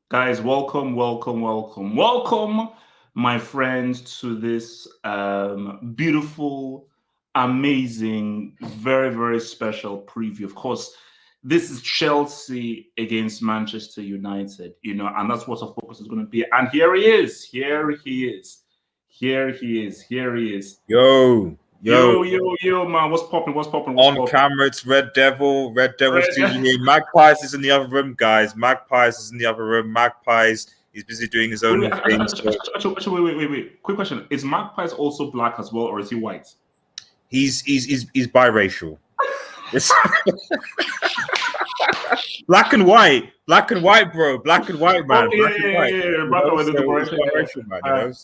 Guys, welcome, my friends, to this beautiful, amazing, very, very special preview. Of course, this is Chelsea against Manchester United, and that's what our focus is going to be. And here he is, here he is, here he is, here he is. Yo, Man, what's popping? On camera, it's Red Devil. Red Devil's here. Magpies is in the other room, guys. Magpies is in the other room. Magpies, he's busy doing his own thing. Actually, wait. Quick question: is Magpies also black as well, or is he white? He's biracial. Black and white, bro. Black and white, man. Oh, yeah. Black and white. Biracial, man.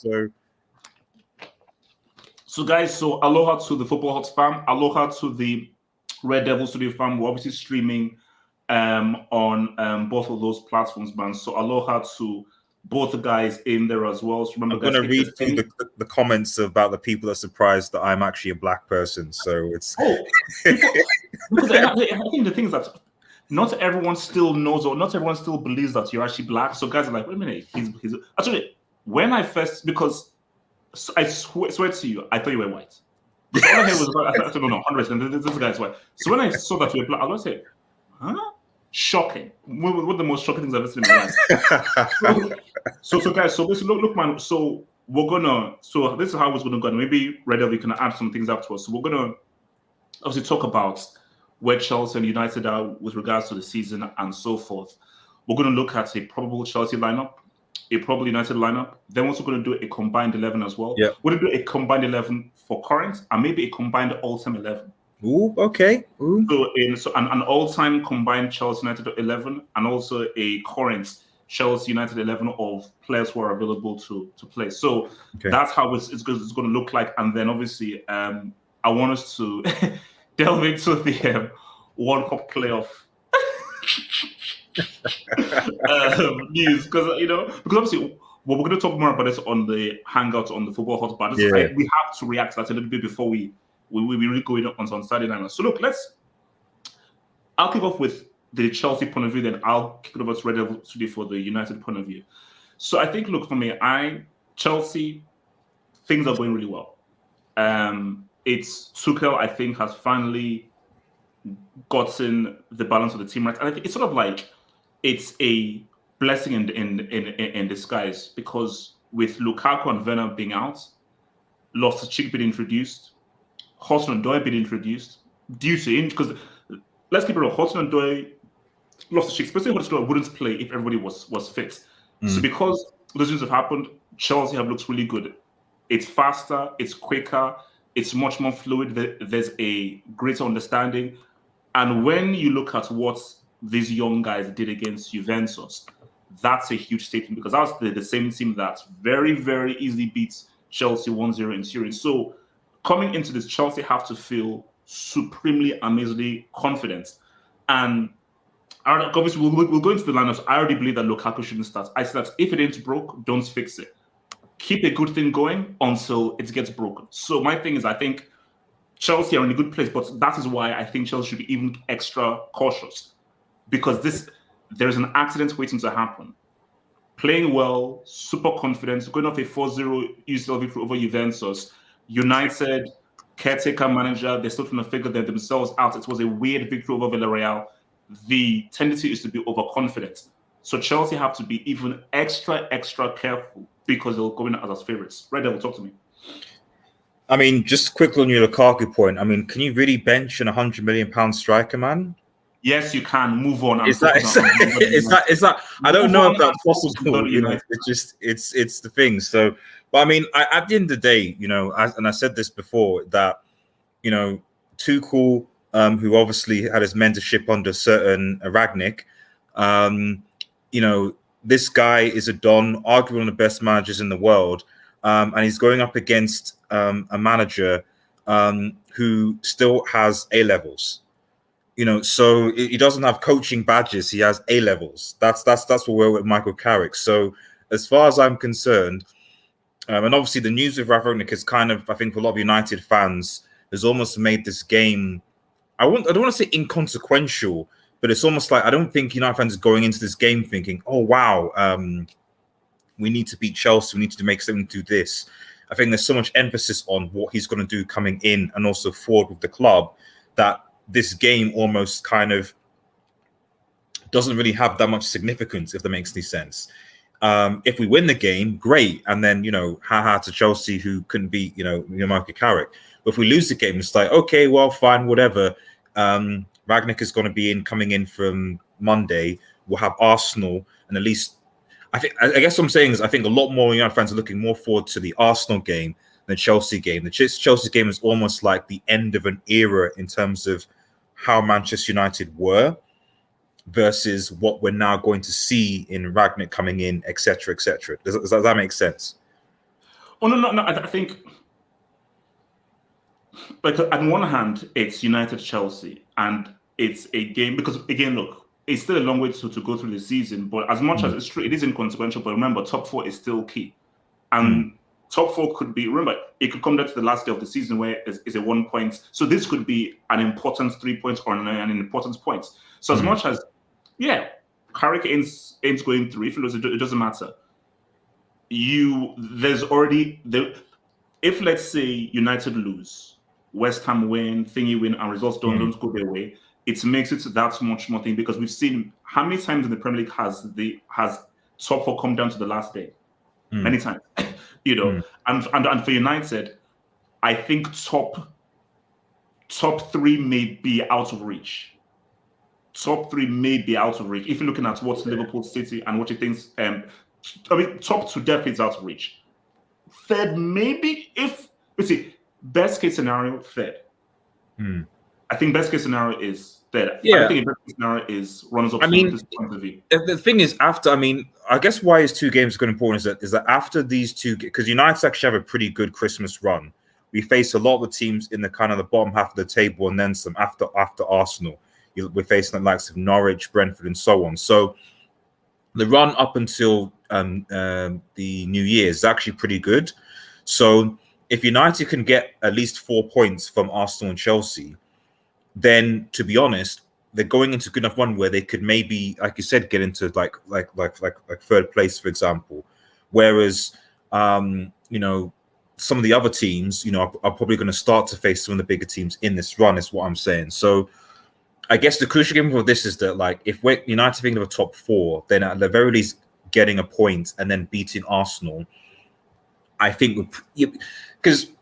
So, guys, aloha to the Football Hot fam, aloha to the Red Devil Studio fam. We're obviously streaming on both of those platforms, man. So, aloha to both the guys in there as well. So remember, I'm going to read through the comments about the people that are surprised that I'm actually a black person. So it's because I think the thing is that not everyone still knows or not everyone still believes that you're actually black. So guys are like, wait a minute, he's actually when I first because I swear to you, I thought you were white. All I heard was no, 100%. This guy's white. So when I saw that you were black, I was like, huh? Shocking. One of the most shocking things I've ever seen in my life. So guys, look, man. So this is how it's gonna go. Maybe Red Devil can add some things up to us. So we're gonna obviously talk about where Chelsea and United are with regards to the season and so forth. We're gonna look at a probable Chelsea lineup, a probable United lineup. Then we're also gonna do a combined 11 as well. Yeah. We're gonna do a combined 11 for current and maybe a combined all-time 11. Ooh, okay. Ooh. So an all-time combined Chelsea United 11 and also a current Chelsea United 11 of players who are available to play. So that's how it's going to look like. And then obviously, I want us to delve into the World Cup playoff news because obviously we're going to talk more about this on the Hangouts on the Football Hot. But we have to react to that a little bit before we really go on Saturday night. So look, I'll kick off with the Chelsea point of view, then I'll kick it over to Red Devil Studio for the United point of view. So I think, look, for me, Chelsea, things are going really well. It's Tuchel, I think, has finally gotten the balance of the team right. And I think it's sort of like it's a blessing in disguise because with Lukaku and Werner being out, Loftus-Cheek being introduced, Hudson-Odoi being introduced due to injury, because let's keep it real, Hudson-Odoi, Loftus-Cheek, especially Hudson-Odoi wouldn't play if everybody was fit. So because those things have happened, Chelsea have looked really good. It's faster, it's quicker, it's much more fluid. There's a greater understanding. And when you look at what these young guys did against Juventus, that's a huge statement because that was the same team that very, very easily beats Chelsea 1-0 in Serie. So coming into this, Chelsea have to feel supremely, amazingly confident. And obviously, we'll go into the lineups. I already believe that Lukaku shouldn't start. I said that if it ain't broke, don't fix it. Keep a good thing going until it gets broken. So my thing is, I think Chelsea are in a good place, but that is why I think Chelsea should be even extra cautious because there's an accident waiting to happen. Playing well, super confident, going off a 4-0 UCL victory over Juventus. United, caretaker manager, they're still trying to figure themselves out. It was a weird victory over Villarreal. The tendency is to be overconfident. So Chelsea have to be even extra careful because they'll go in as favorites. Red Devil, talk to me. I mean, just quickly on your Lukaku point. I mean, can you really bench an £100 million striker, man? Yes, you can. Move on. Is that? I don't know if that's possible. It's the thing. So, but I mean, at the end of the day, and I said this before that, Tuchel, who obviously had his mentorship under certain ragnick, this guy is a don, arguably one of the best managers in the world, and he's going up against a manager who still has A-levels. So he doesn't have coaching badges. He has A-levels. That's what we're with Michael Carrick. So as far as I'm concerned, and obviously the news with Rangnick is kind of, I think, for a lot of United fans, has almost made this game, I don't want to say inconsequential, but it's almost like I don't think United fans are going into this game thinking, oh wow, we need to beat Chelsea, we need to make something do this. I think there's so much emphasis on what he's going to do coming in and also forward with the club that this game almost kind of doesn't really have that much significance, if that makes any sense. If we win the game, great. And then, haha to Chelsea who couldn't beat, Michael Carrick. But if we lose the game, it's like, okay, well, fine, whatever. Rangnick is going to be coming in from Monday. We'll have Arsenal. And at least, I guess what I'm saying is I think a lot more United fans are looking more forward to the Arsenal game than the Chelsea game. The Chelsea game is almost like the end of an era in terms of how Manchester United were versus what we're now going to see in Rangnick coming in, etc., etc. Does that make sense? Oh no. I think, like, on one hand, it's United Chelsea, and it's a game because, again, look, it's still a long way to go through the season. But as much as it's true, it is inconsequential. But remember, top 4 is still key, and top 4 could be. Remember, it could come down to the last day of the season where it's a 1 point. So this could be an important 3 points or an important point. So as much as Carrick ends going through. If you lose, it doesn't matter. There's already if let's say United lose, West Ham win, thingy win, and results don't go their way, it makes it that much more thing because we've seen how many times in the Premier League has top 4 come down to the last day, many times, and for United, I think top 3 may be out of reach. Top 3 may be out of reach. If you're looking at what's Liverpool, City, and what you think, top 2 definitely is out of reach. Third, maybe best case scenario, third. I think best case scenario is third. Yeah. I think best case scenario is runners up. The thing is, I guess why is 2 games going important is that after these 2, because United actually have a pretty good Christmas run. We face a lot of the teams in the kind of the bottom half of the table, and then some after Arsenal. We're facing the likes of Norwich, Brentford, and so on. So the run up until the New Year is actually pretty good. So if United can get at least 4 points from Arsenal and Chelsea, then to be honest, they're going into a good enough run where they could maybe, like you said, get into like third place, for example. Whereas some of the other teams, are probably going to start to face some of the bigger teams in this run, is what I'm saying. So I guess the crucial game for this is that, like, if we're United thinking of a top 4, then at the very least getting a point and then beating Arsenal, I think, because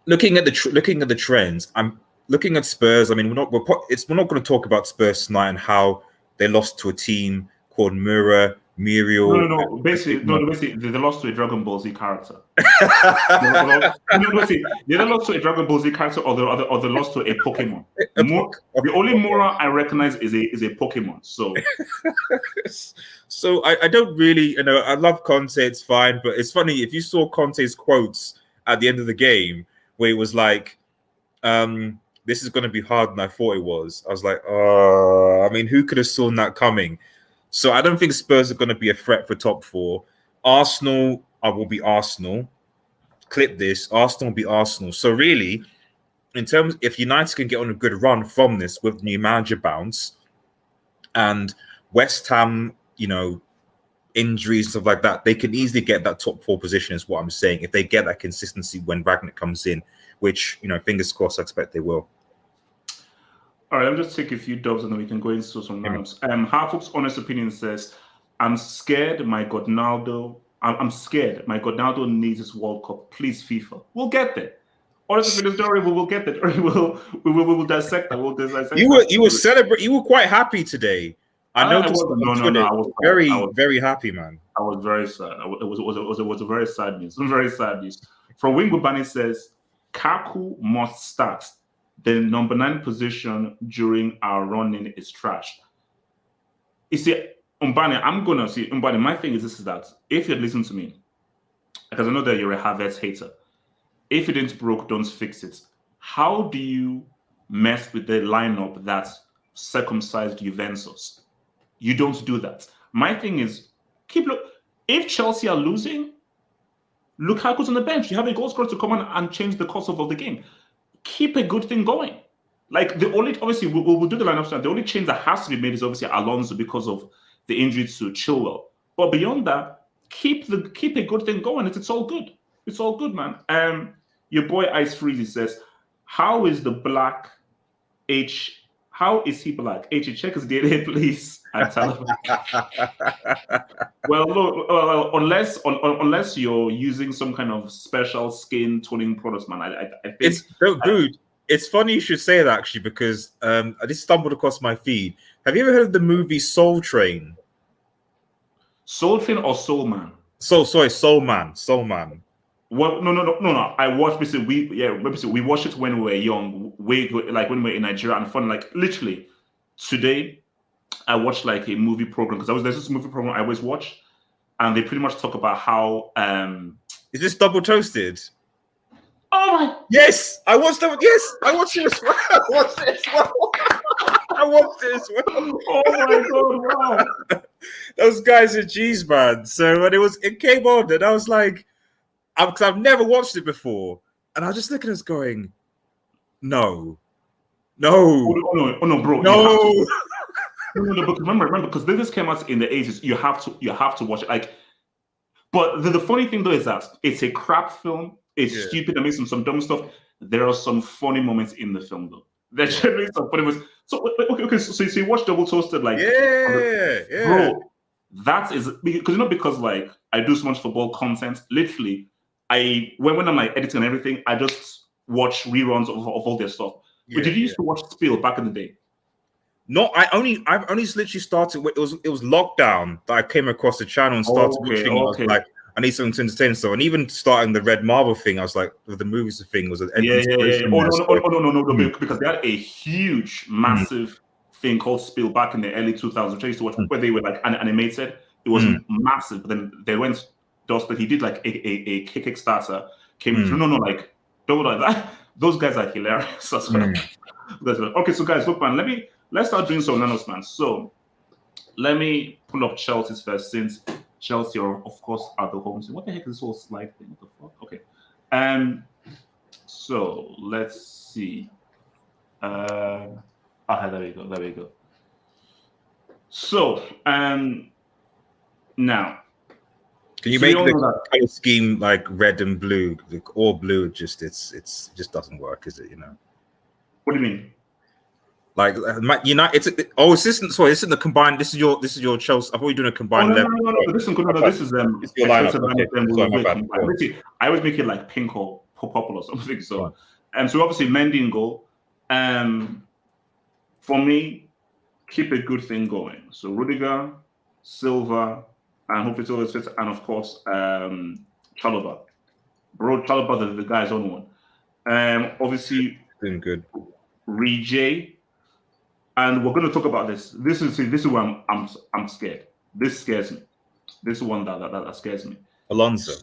looking at the trends, I'm looking at Spurs. I mean, we're not going to talk about Spurs tonight and how they lost to a team called Muriel. No. Basically, they lost to a Dragon Ball Z character. They lost to a Dragon Ball Z character, or they lost to a Pokemon. The only Mura I recognize is a Pokemon. So I don't really, I love Conte. It's fine, but it's funny if you saw Conte's quotes at the end of the game where it was like, "This is going to be harder than I thought it was." I was like, "Oh, who could have seen that coming?" So I don't think Spurs are going to be a threat for top 4. Arsenal will be Arsenal. Clip this. Arsenal will be Arsenal. So really, in terms, if United can get on a good run from this with new manager bounce and West Ham, injuries, stuff like that, they can easily get that top 4 position, is what I'm saying, if they get that consistency when Rangnick comes in, which, fingers crossed, I expect they will. All right, I'll just take a few dubs and then we can go into some lineups. Harfolk's honest opinion says, I'm scared my Ronaldo needs his World Cup. Please, FIFA. We'll get there. Honest opinion story, we will get there. We will dissect that. We'll dissect you were celebrating. You were quite happy today. I noticed. I was very happy, man. I was very sad. It was a very sad news. Some very sad news. From Wing Bubani says, Kaku must start. The number 9 position during our running is trash. You see, Umbani, my thing is that if you'd listen to me, because I know that you're a Havertz hater, if it didn't broke, don't fix it. How do you mess with the lineup that circumcised Juventus? You don't do that. My thing is, if Chelsea are losing, Lukaku's on the bench. You have a goal scorer to come on and change the course of the game. Keep a good thing going. Like the only obviously we'll do the lineups now. The only change that has to be made is obviously Alonso because of the injury to Chilwell. But beyond that, keep a good thing going. It's all good. It's all good, man. Your boy Ice Freezy says, "How is the black H? How is he black? H, check his DNA, please." And tell him. Well, look, unless you're using some kind of special skin toning products, man. I think it's so dude. It's funny you should say that actually because I just stumbled across my feed. Have you ever heard of the movie Soul Train? Soul Train or Soul Man? Soul Man. Well, no. I watched this. We watched it when we were young, like when we were in Nigeria, and fun. Like literally, today, I watched like a movie program because there's this movie program I always watch, and they pretty much talk about how Is this Double Toasted? Oh my! Yes, I watched it. Yes, I watched it as well. I watched it as well. Oh my god! Wow. Those guys are G's, man. So when it came on, and I was like, because I've never watched it before, and I was just looking at us going, no. Oh no, bro. No. No, but remember, because this came out in the 80s. You have to watch it. Like, but the funny thing though is that it's a crap film. It's stupid. It makes some dumb stuff. There are some funny moments in the film though. There's generally some funny moments. So okay. So you watch Double Toasted, like bro. That is because like I do so much football content. Literally, when I'm like editing and everything, I just watch reruns of all their stuff. But did you used to watch Spiel back in the day? No, I've only literally started. It was lockdown that I came across the channel and started watching. I was like, I need something to entertain. So, and even starting the Red Marble thing, I was like, the movies thing was an inspiration. No, because they had a huge, massive thing called Spiel back in the early 2000s. I used to watch where they were like animated. It was massive, but then they went dusted. He did like a Kickstarter, came through. No, like don't like that. Those guys are hilarious as well. Okay, so guys, look, man, let's start doing some nanos, man. So let me pull up Chelsea's first, since Chelsea are, of course, at the home. So what the heck is this whole slide thing? What the fuck? Okay. So let's see. There we go. So now, can you make the color scheme like red and blue, or blue? It just doesn't work, is it? You know. What do you mean? Like United, it's in the combined. This is your Chelsea. I thought you're doing a combined level. No. This is your lineup. Okay. I always make it like pink or purple or something. So, so obviously Mendy in goal. For me, keep a good thing going. So Rudiger, Silva, and hopefully Silva fits, and of course Chalobah. Bro, Chalobah, the guy's on one. Obviously doing good. Rejay. And we're going to talk about this. This is where I'm scared. This scares me. This is one that scares me. Alonso.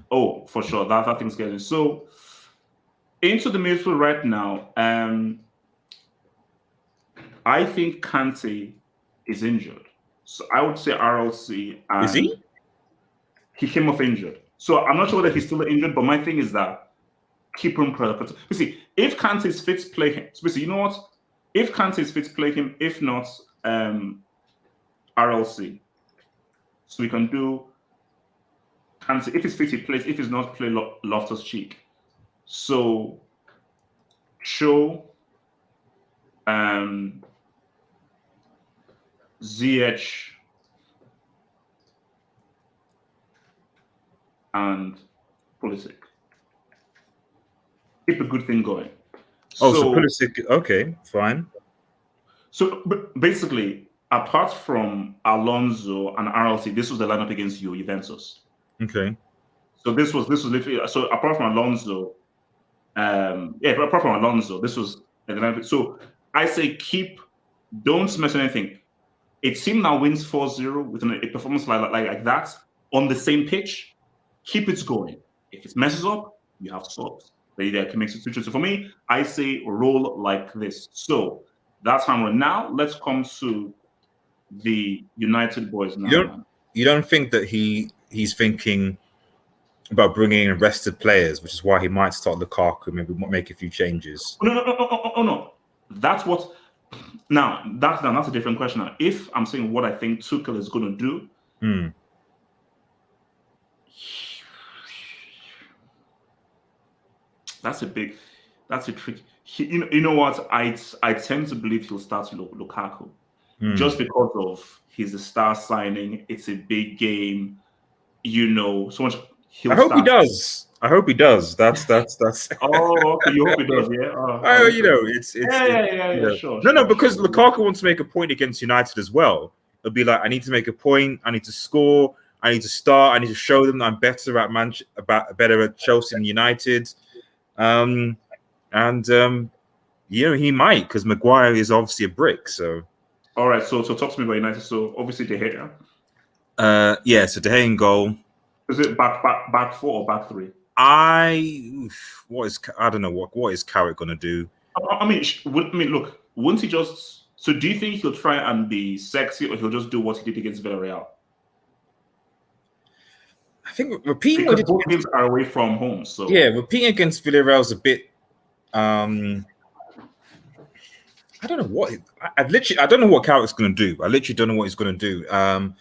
Oh, for sure. That thing scares me. So into the midfield right now, I think Kante is injured. So I would say RLC. Is he? He came off injured. So I'm not sure whether he's still injured, but my thing is that keep him protected. You see, if Kante is fit, play him. So you know what? If Kante is fit, play him. If not, RLC. So we can do Kante. If he's fit, he plays. If he's not, play Loftus-Cheek. So show ZH and Pulisic. Keep a good thing going. So Pulisic, okay, fine. So basically, apart from Alonso and RLC, this was the lineup against Juventus. Okay. So this was literally, so apart from Alonso, apart from Alonso, this was the lineup. So I say don't mess anything. A team now wins 4-0 with a performance like that on the same pitch. Keep it going. If it messes up, you have to solve. They can make substitutions. So for me, I say roll like this. So that's how we're now. Let's come to the United boys now. You don't think that he's thinking about bringing in rested players, which is why he might start Lukaku, maybe make a few changes? No. that's what. Now that's a different question. Now, if I'm saying what I think Tuchel is going to do, that's a trick. You know what? I tend to believe he'll start Lukaku just because of he's a star signing. It's a big game. So much. I hope he does. I hope he does. That's. Oh, okay. You hope he does, yeah. It's yeah. Sure. No, because Lukaku wants to make a point against United as well. It'll be like, I need to make a point. I need to score. I need to start. I need to show them that I'm better at Chelsea than United. He might, because Maguire is obviously a brick. So. All right. So talk to me about United. So obviously De Gea. So De Gea in goal. Is it back four or back three? I don't know what is Carrick gonna do. I mean, look, wouldn't he just? So, do you think he'll try and be sexy, or he'll just do what he did against Villarreal? I think repeating because both games are away from home. So repeating against Villarreal is a bit. I don't know what I don't know what Carrick's gonna do. I literally don't know what he's gonna do. No.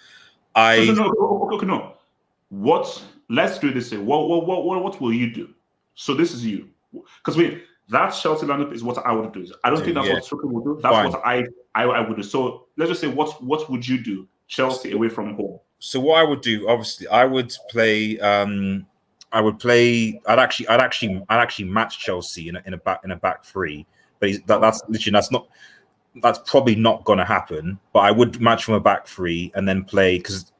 Let's do this. What will you do? So this is you, because that Chelsea lineup is what I would do. I don't think that's what Tuchel would do. That's fine. What I would do. So let's just say what would you do? Chelsea away from home. So what I would do, obviously, I would play. I'd actually match Chelsea in a back three. But that's probably not going to happen. But I would match from a back three and then play, because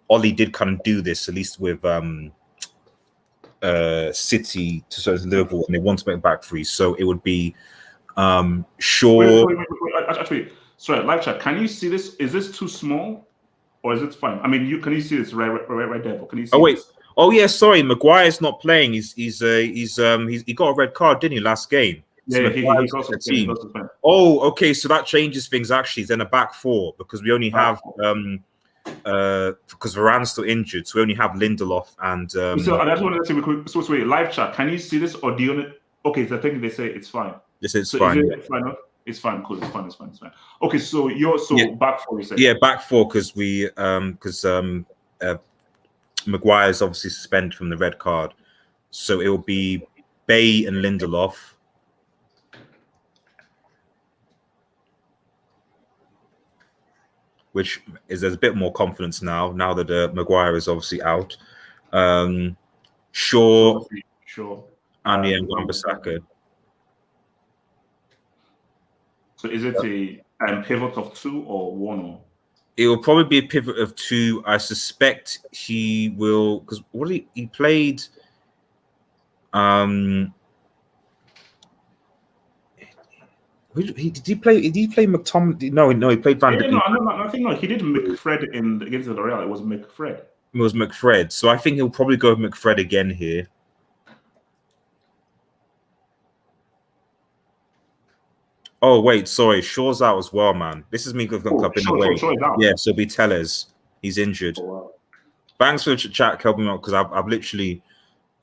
Ollie did kind of do this, at least with City to Liverpool, and they want to make back three. So it would be Shaw. Wait. Actually, sorry, live chat. Can you see this? Is this too small, or is it fine? I mean, can you see this right there? Can you see? Oh wait. This? Oh yeah. Sorry, Maguire's not playing. He got a red card, didn't he, last game? Yeah, so he's also playing. Oh, okay. So that changes things actually. Then a back four, because we only have because Varane's still injured, so we only have Lindelof and. So I just wanted to say, so wait, live chat. Can you see this, or do you? Okay, so I think they say it's fine. This is fine. It's fine. It's fine. Cool. It's fine. Okay, so back four. You say? Yeah, back four, because Maguire's obviously suspended from the red card, so it will be Bay and Lindelof. Which is, there's a bit more confidence now that Maguire is obviously out. Shaw, and Wan-Bissaka. So is it a pivot of two or one? Or? It will probably be a pivot of two. I suspect he will, because he played. Did he play McTominay? No, he played Van der Beek. I think no. He did McFred against the Real. It was McFred. It was McFred. So I think he'll probably go with McFred again here. Oh wait, sorry, Shaw's out as well, man. This is me going up in the way. Yeah, so it'll be Tellez. He's injured. Oh, wow. Thanks for the chat helping me out, because I've literally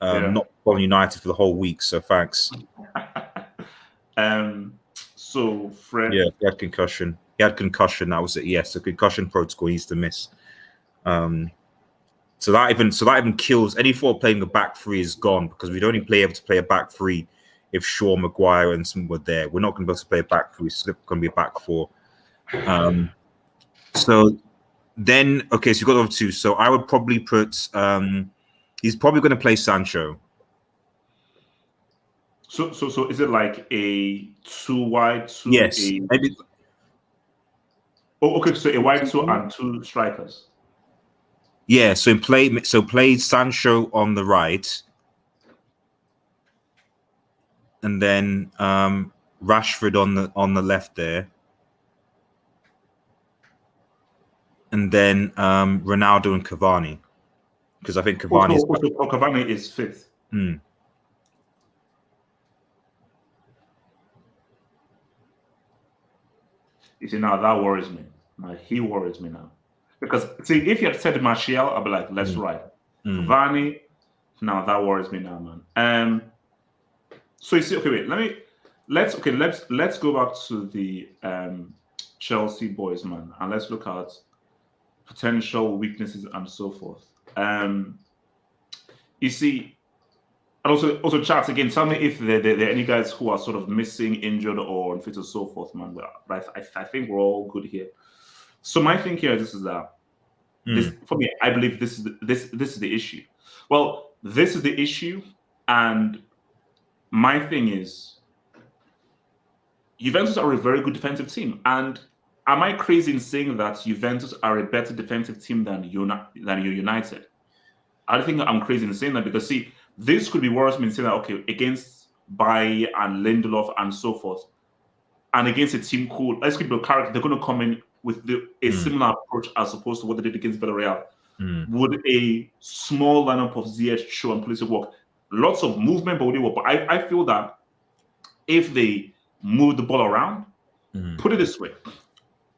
not followed United for the whole week. So thanks. So Fred. Yeah, he had concussion. That was it. Yes, the concussion protocol he used to miss. So that even kills any thought of playing the back three is gone, because we'd only be able to play a back three if Shaw, Maguire, and some were there. We're not going to be able to play a back three. So it's going to be a back four. So then, okay, so you've got over two. So I would probably put. He's probably going to play Sancho. So is it like a two wide? Yes, maybe. Oh, okay. So a wide two and two strikers. Yeah. So play Sancho on the right, and then Rashford on the left there, and then Ronaldo and Cavani, because I think Cavani is fifth. You see, now that worries me. Now he worries me now, because see, if you had said Martial, I'd be like, let's ride. Cavani, now that worries me now, man. So you see, okay, wait, let's go back to the Chelsea boys, man, and let's look at potential weaknesses and so forth. You see, and also chat again. Tell me if there are any guys who are sort of missing, injured, or unfit, and so forth, man. But I think we're all good here. So my thing here is that this, for me, I believe this is the issue. Well, this is the issue, and my thing is, Juventus are a very good defensive team, and am I crazy in saying that Juventus are a better defensive team than United? I don't think I'm crazy in saying that, because see, this could be worse than saying that, okay, against Bailly and Lindelof and so forth, and against a team called, let's keep the character, they're going to come in with a similar approach as opposed to what they did against Villarreal. Would a small lineup of Ziyech show and Pulisic work? Lots of movement, but would it work? But I feel that if they move the ball around, put it this way,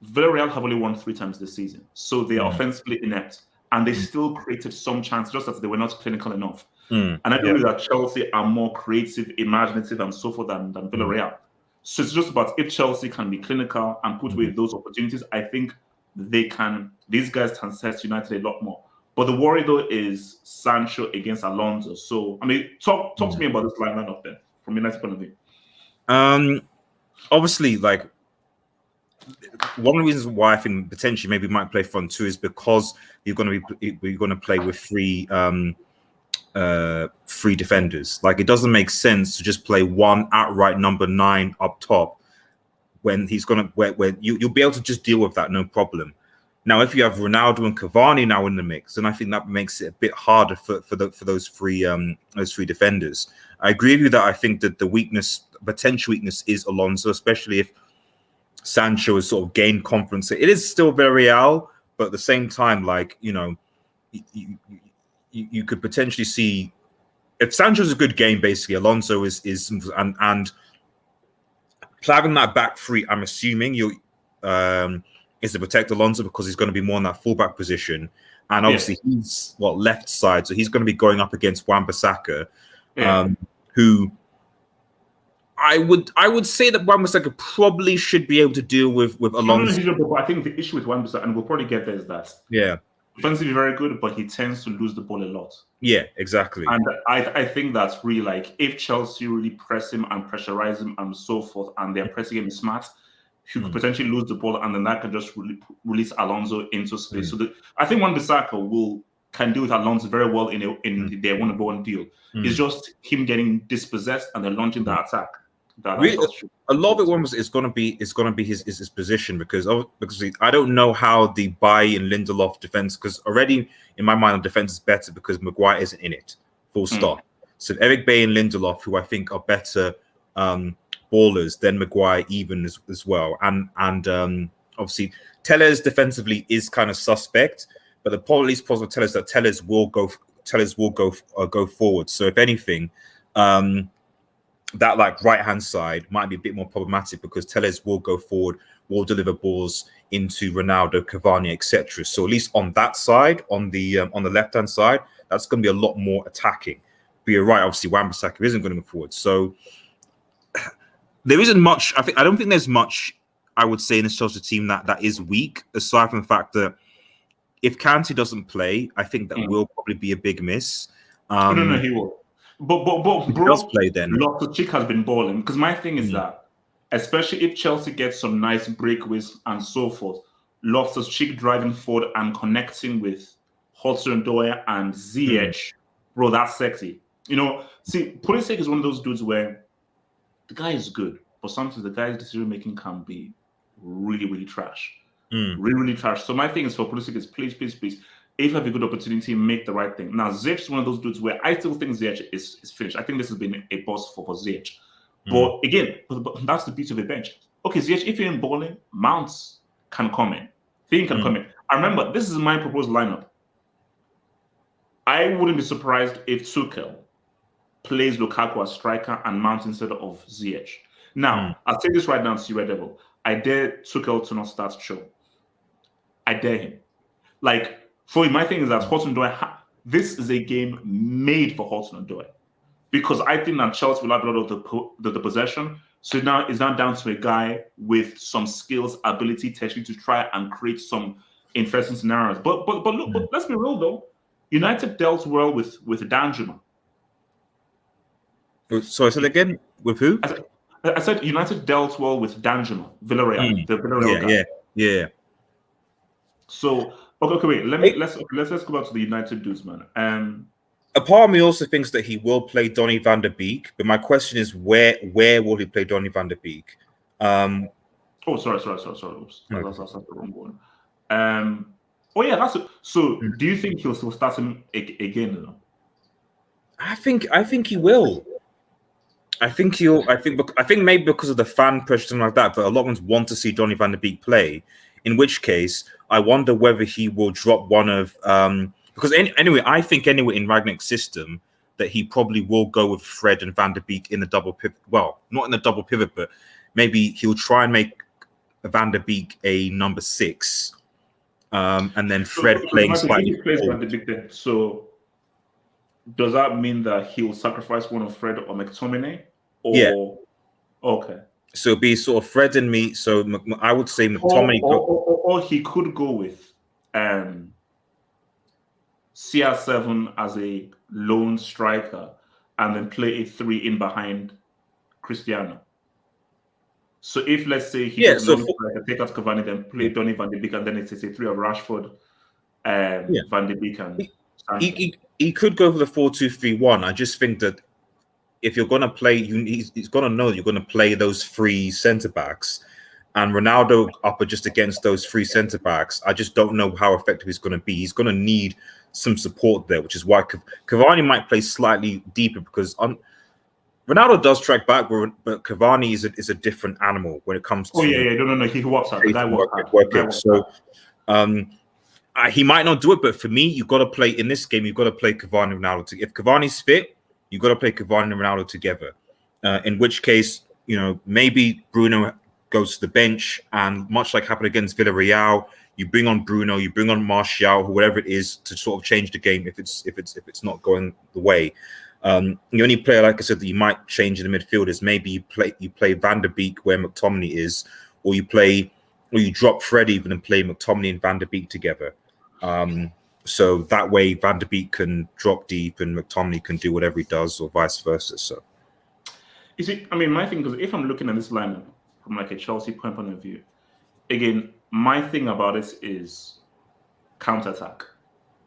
Villarreal have only won 3 times this season, so they are offensively inept, and they still created some chance, just as they were not clinical enough. And I believe that Chelsea are more creative, imaginative, and so forth than Villarreal. So it's just about if Chelsea can be clinical and put away those opportunities, I think these guys can test United a lot more. But the worry though is Sancho against Alonso. So I mean, talk to me about this lineup then, from United's point of view. Obviously, like, one of the reasons why I think potentially maybe we might play front two is because we're going to play with three defenders. Like, it doesn't make sense to just play one outright number 9 up top when he's going to where you'll be able to just deal with that, no problem. Now, if you have Ronaldo and Cavani now in the mix, then I think that makes it a bit harder for those three defenders. I agree with you that I think that the potential weakness is Alonso, especially if Sancho has sort of gained confidence. It is still Villarreal, but at the same time, like, you know, you could potentially see if Sancho's a good game, basically Alonso is and having that back three, I'm assuming is to protect Alonso because he's going to be more in that fullback position, and obviously he's left side, so he's going to be going up against Wan-Bissaka, who I would say that Wan-Bissaka probably should be able to deal with Alonso. I think the issue with Wan-Bissaka, and we'll probably get there, is that offensively very good, but he tends to lose the ball a lot. Yeah, exactly. And I think that's really, like, if Chelsea really press him and pressurize him and so forth, and they're pressing him smart, he could potentially lose the ball, and then that can just release Alonso into space. So I think Wan-Bissaka can deal with Alonso very well in their 1-on-1 deal. It's just him getting dispossessed and then launching the attack. Really, a lot of it is going to be his position, because I don't know how the Bailly and Lindelof defense, because already in my mind the defense is better because Maguire isn't in it, full stop. So Eric Bailly and Lindelof, who I think are better ballers than Maguire even as well, and obviously Telles defensively is kind of suspect, but the probably positive Telles that Telles will go forward. So if anything, that like right hand side might be a bit more problematic because Telles will go forward, will deliver balls into Ronaldo, Cavani, etc. So at least on that side, on the left hand side, that's going to be a lot more attacking. But you're right, obviously Wan-Bissaka isn't going to go forward. So there isn't much. I don't think there's much I would say in this Chelsea team that is weak, aside from the fact that if Kante doesn't play, I think that will probably be a big miss. No, he will. But bro, does play then. Loftus-Cheek has been balling, because my thing is that, especially if Chelsea gets some nice breakaways and so forth, Loftus-Cheek driving forward and connecting with Hudson-Odoi and Ziyech, bro, that's sexy. You know, see, Pulisic is one of those dudes where the guy is good, but sometimes the guy's decision making can be really, really trash. Really, really trash. So my thing is for Pulisic is please, if you have a good opportunity, make the right thing. Now, Ziyech is one of those dudes where I still think Ziyech is finished. I think this has been a bust for Ziyech. But again, but that's the beauty of a bench. Okay, Ziyech, if you're in balling, Mounts can come in. Thing can come in. I remember, this is my proposed lineup. I wouldn't be surprised if Tuchel plays Lukaku as striker and Mount instead of Ziyech. Now, I'll take this right now to you, Red Devil. I dare Tuchel to not start show. I dare him. Like, for my thing is that Hudson-Odoi, this is a game made for Hudson-Odoi, because I think that Chelsea will have a lot of the possession, So now it's now down to a guy with some skills, ability, technically to try and create some interesting scenarios. But look, but let's be real though. United dealt well with Danjuma. So I said again, with who? I said United dealt well with Danjuma, Villarreal, the Villarreal guy. Yeah. So okay, wait. Let's go back to the United dudes, man. A part of me also thinks that he will play Donny van der Beek, but my question is where will he play Donny van der Beek? Oh, sorry. Oops, that's the wrong one. Oh yeah, that's it. So. Do you think he'll still start him again? Though? I think he will. I think maybe because of the fan pressure, something like that. But a lot of ones want to see Donny van der Beek play. In which case, I wonder whether he will drop one of because anyway, I think in Rangnick's system that he probably will go with Fred and Van der Beek in the double pivot. Well, not in the double pivot, but maybe he'll try and make Van der Beek a number 6, and then Fred playing slightly. Van der Beek then. So does that mean that he'll sacrifice one of Fred or McTominay? Or... Yeah. Okay. So it'd be sort of Fred and me. So I would say McTominay. Or he could go with CR7 as a lone striker and then play a 3 in behind Cristiano. So if let's say he take out Cavani, then play Donny van der Beek, and then it's a 3 of Rashford, Van der Beek, and he could go for the 4-2-3-1. I just think that if you're going to play, he's going to know that you're going to play those 3 centre backs, and Ronaldo up just against those 3 centre backs. I just don't know how effective he's going to be. He's going to need some support there, which is why Cavani might play slightly deeper because Ronaldo does track back, but Cavani is a different animal when it comes to. Oh yeah, no, he works out. The guy works out. So, he might not do it, but for me, you've got to play in this game. You've got to play Cavani and Ronaldo. If Cavani's fit, you've got to play Cavani and Ronaldo together. In which case, maybe Bruno goes to the bench, and much like happened against Villarreal, you bring on Bruno, you bring on Martial, whatever it is, to sort of change the game if it's not going the way. The only player, like I said, that you might change in the midfield is maybe you play Van der Beek where McTominay is, or you drop Fred even and play McTominay and Van der Beek together. So that way Van der Beek can drop deep and McTominay can do whatever he does, or vice versa. So you see, I mean, my thing is, if I'm looking at this lineup from like a Chelsea point of view, again, my thing about it is counter-attack,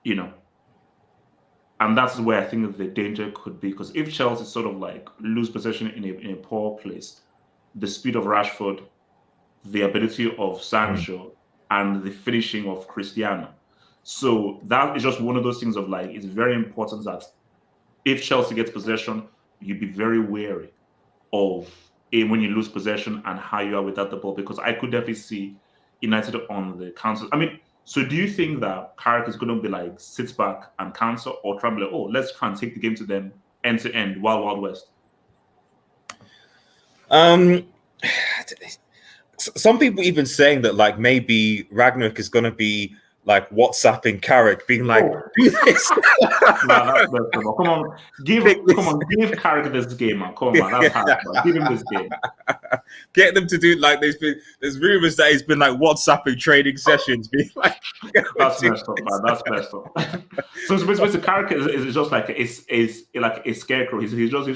and that's where I think the danger could be, because if Chelsea sort of like lose possession in a poor place, the speed of Rashford, the ability of Sancho, and the finishing of Cristiano. So that is just one of those things of like, it's very important that if Chelsea gets possession, you be very wary of when you lose possession and how you are without the ball, because I could definitely see United on the counter. I mean, so do you think that Carrick is going to be like sits back and counter, or try and be like, oh, let's try and take the game to them end to end, Wild West? Some people even saying that like maybe Ragnar is going to be like WhatsApping Carrick, being like, "Do this." Come on, give Carrick this game, man. Come on, that's hard, man. Give him this game. Get them to do like there's rumors that he's been like WhatsApping training sessions, being like, that's messed up, man. That's messed up. So basically, Carrick is just like is like a scarecrow. He's just there,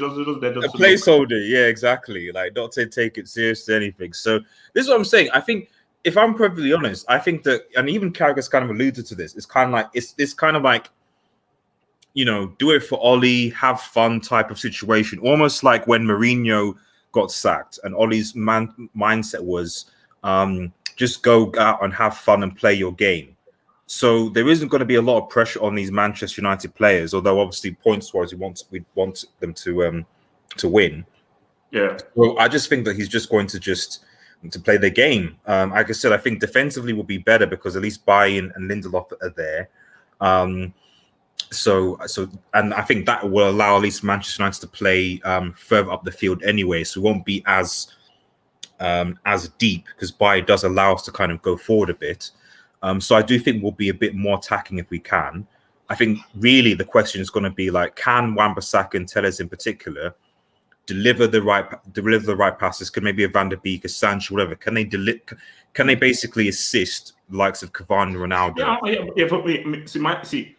just a placeholder. Yeah, exactly. Like not to take it seriously or anything. So this is what I'm saying. I think, if I'm perfectly honest, I think that, and even Carrick has kind of alluded to this, it's kind of like, do it for Oli, have fun type of situation. Almost like when Mourinho got sacked and Oli's mindset was just go out and have fun and play your game. So there isn't going to be a lot of pressure on these Manchester United players, although obviously points-wise we want them to win. Yeah. Well, I just think that he's just going to play their game. Like I said, I think defensively will be better because at least Bayern and Lindelof are there. So and I think that will allow at least Manchester United to play further up the field anyway. So it won't be as deep because Bayern does allow us to kind of go forward a bit. So I do think we'll be a bit more attacking if we can. I think really the question is going to be like, can Wan-Bissaka and Telles in particular deliver the right passes? Can maybe a Van der Beek, a Sancho, whatever? Can they basically assist the likes of Cavani, Ronaldo? See,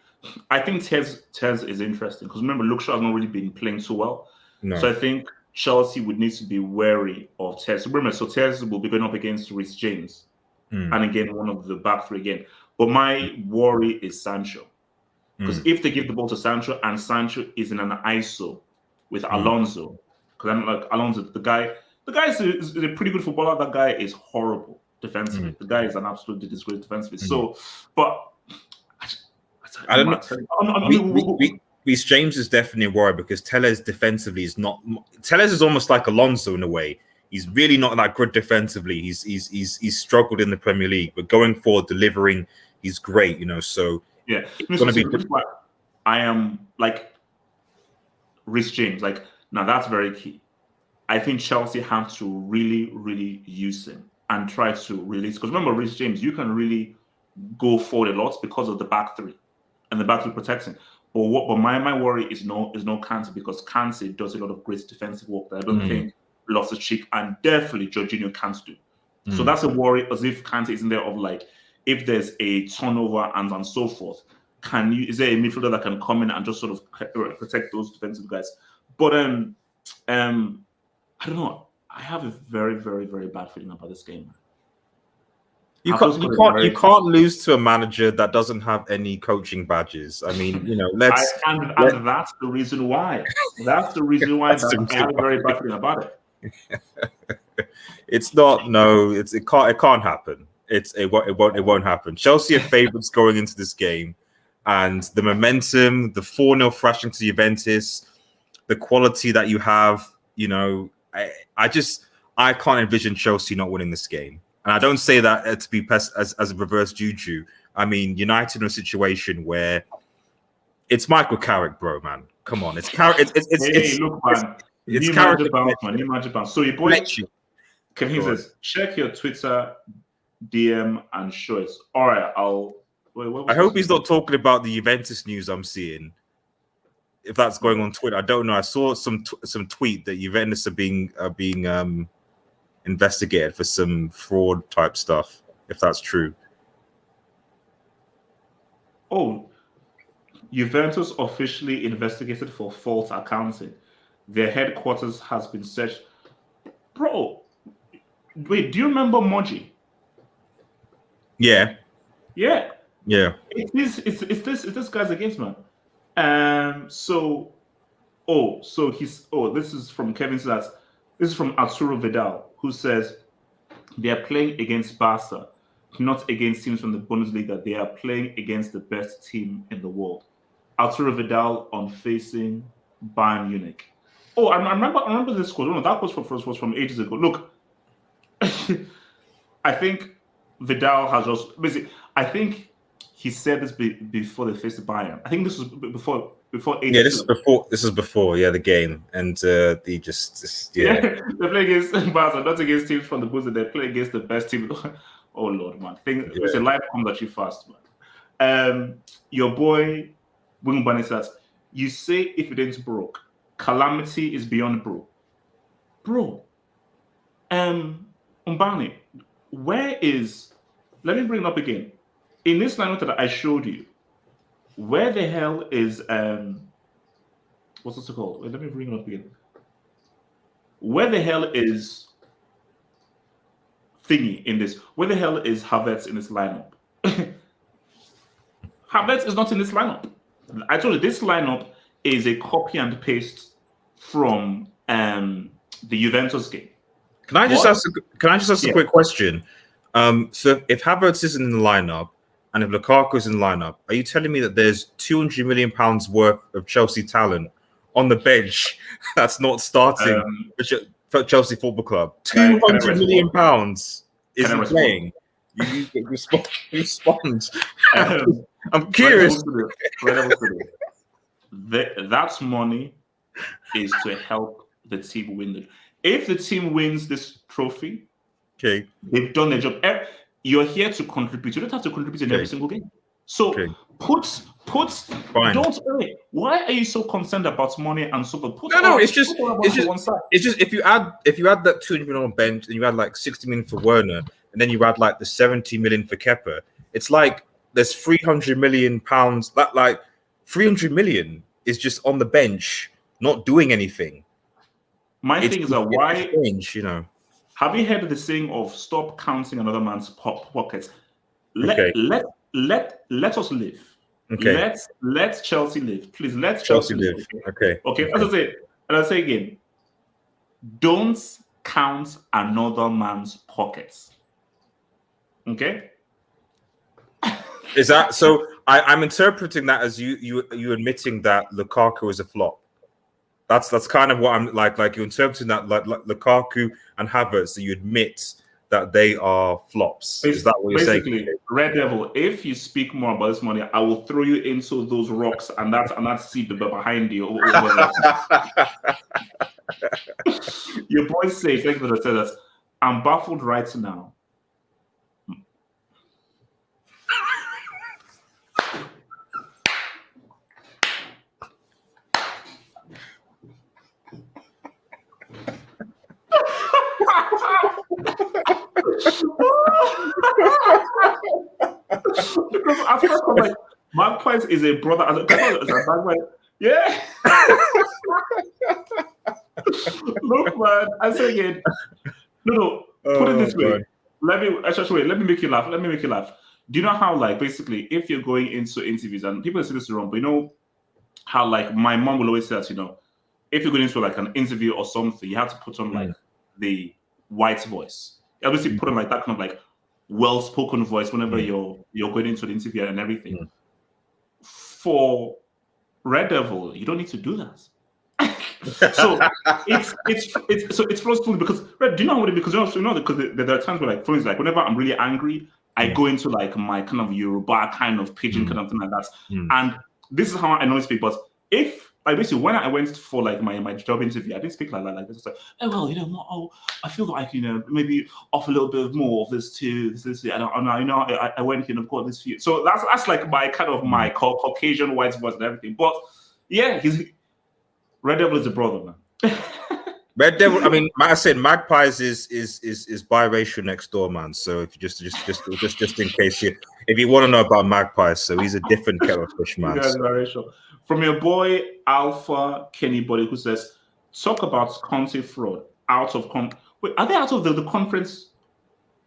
I think Tez is interesting because remember, Luke Shaw has not really been playing too well. No. So I think Chelsea would need to be wary of Tez. Remember, so Tez will be going up against Reece James, and again one of the back three again. But my worry is Sancho, because if they give the ball to Sancho and Sancho is in an ISO with Alonso, because I'm like Alonso, the guy is a pretty good footballer. That guy is horrible defensively. The guy is an absolute disgrace defensively. So, but I don't know. Reece James is definitely a worry because Telles defensively is not. Telles is almost like Alonso in a way. He's really not that good defensively. He's struggled in the Premier League, but going forward, delivering, he's great. So yeah, it's going to be. I am like Reece James. Like now, that's very key. I think Chelsea have to really, really use him and try to release. Because remember, Reece James, you can really go forward a lot because of the back three, and the back three protects him. But my worry is no Kante, because Kante does a lot of great defensive work that I don't think Loftus-Cheek and definitely Jorginho can't do. So that's a worry, as if Kante isn't there, of like if there's a turnover and so forth. Is there a midfielder that can come in and just sort of protect those defensive guys? But I don't know. I have a very, very, very bad feeling about this game. You can't lose to a manager that doesn't have any coaching badges. I mean, and that's the reason why. That's the reason why I have a very bad feeling about it. It's not. No, it can't happen. It won't happen. Chelsea are favourites going into this game, and the momentum, the 4-0 thrashing to Juventus, the quality that you have. I can't envision Chelsea not winning this game. And I don't say that to be as a reverse juju. I mean, United in a situation where it's Michael Carrick, bro, man. Come on, it's Carrick. Look, man. It's Carrick. New magic bounce. So your boy Kevin says, check your Twitter DM and show it. All right, I hope he's not talking about the Juventus news I'm seeing. If that's going on Twitter, I don't know. I saw some tweet that Juventus are being investigated for some fraud type stuff, if that's true. Oh, Juventus officially investigated for false accounting. Their headquarters has been searched. Bro, wait, do you remember Moji? Yeah. It's this guy's against, man. This is from Kevin Sass. This is from Arturo Vidal, who says they are playing against Barca, not against teams from the Bundesliga. They are playing against the best team in the world. Arturo Vidal on facing Bayern Munich. Oh, I remember this quote. No, that quote was from ages ago. Look, I think Vidal has just basically. I think he said this before they faced Bayern. I think this was before. Yeah, this is before. Yeah, the game, and they're playing against Barca, not against teams from the Bundesliga. They play against the best team. Oh Lord, man! It's a life comes at you fast, man. Your boy Wingbani says, "You say if it ain't broke, calamity is beyond broke, bro." Umbani, where is? Let me bring it up again. In this lineup that I showed you. Where the hell is what's this called? Wait, let me bring it up again. Where the hell is thingy in this? Where the hell is Havertz in this lineup? Havertz is not in this lineup. I told you this lineup is a copy and paste from the Juventus game. Can I just ask a quick question? So if Havertz isn't in the lineup, and if Lukaku's in the lineup, are you telling me that there's £200 million worth of Chelsea talent on the bench that's not starting for Chelsea Football Club? £200 million isn't playing. You respond. I'm curious. That money is to help the team win. If the team wins this trophy, okay, they've done their job. You're here to contribute. You don't have to contribute in every single game. So put Fine. Why are you so concerned about money and so forth? It's just if you add that 200 million on bench and you add like 60 million for Werner and then you add like the 70 million for Kepa, it's like there's 300 million pounds. That like 300 million is just on the bench, not doing anything. My thing is that why strange, you know. Have you heard the saying of stop counting another man's pockets? Let us live. Okay. Let Chelsea live. Please let Chelsea live. Okay. As I say again, don't count another man's pockets. Okay? Is that so? I'm interpreting that as you admitting that Lukaku is a flop. That's kind of what I'm like you're interpreting that like Lukaku and Havertz, that you admit that they are flops. Is that what you're saying? Basically, Red Devil, if you speak more about this money, I will throw you into those rocks and that seat behind you. Your boy says, thank you for the that I'm baffled right now. Because at first I'm like, Magpies is a brother. Yeah. Look, man. I say again. No. Put it this way. Let me make you laugh. Do you know how, like, basically, if you're going into interviews, and people say this is wrong, but you know how, like, my mom will always say that, you know, if you're going into like an interview or something, you have to put on like the white voice. You obviously put on like that kind of like well-spoken voice whenever you're going into the interview and everything. For Red Devil, you don't need to do that. So it's frustrating because do you know what? Because because there are times where, like, for instance, like whenever I'm really angry, I go into like my kind of Yoruba kind of pidgin kind of thing like that, and this is how I normally speak. But if like basically when I went for like my job interview, I didn't speak like that. Like this. It's like, oh well, you know, I feel like, you know, maybe off a little bit more of this too. This. I don't know. You know, I went here and I've got this few. So that's like my kind of my Caucasian white voice and everything. But yeah, Red Devil is a brother, man. Red Devil. I mean, like I said, Magpies is biracial next door, man. So if you just in case if you want to know about Magpies, so he's a different kettle of fish, man. So. Biracial. From your boy Alpha Kenny Body, who says, talk about Conte fraud out of wait, are they out of the conference?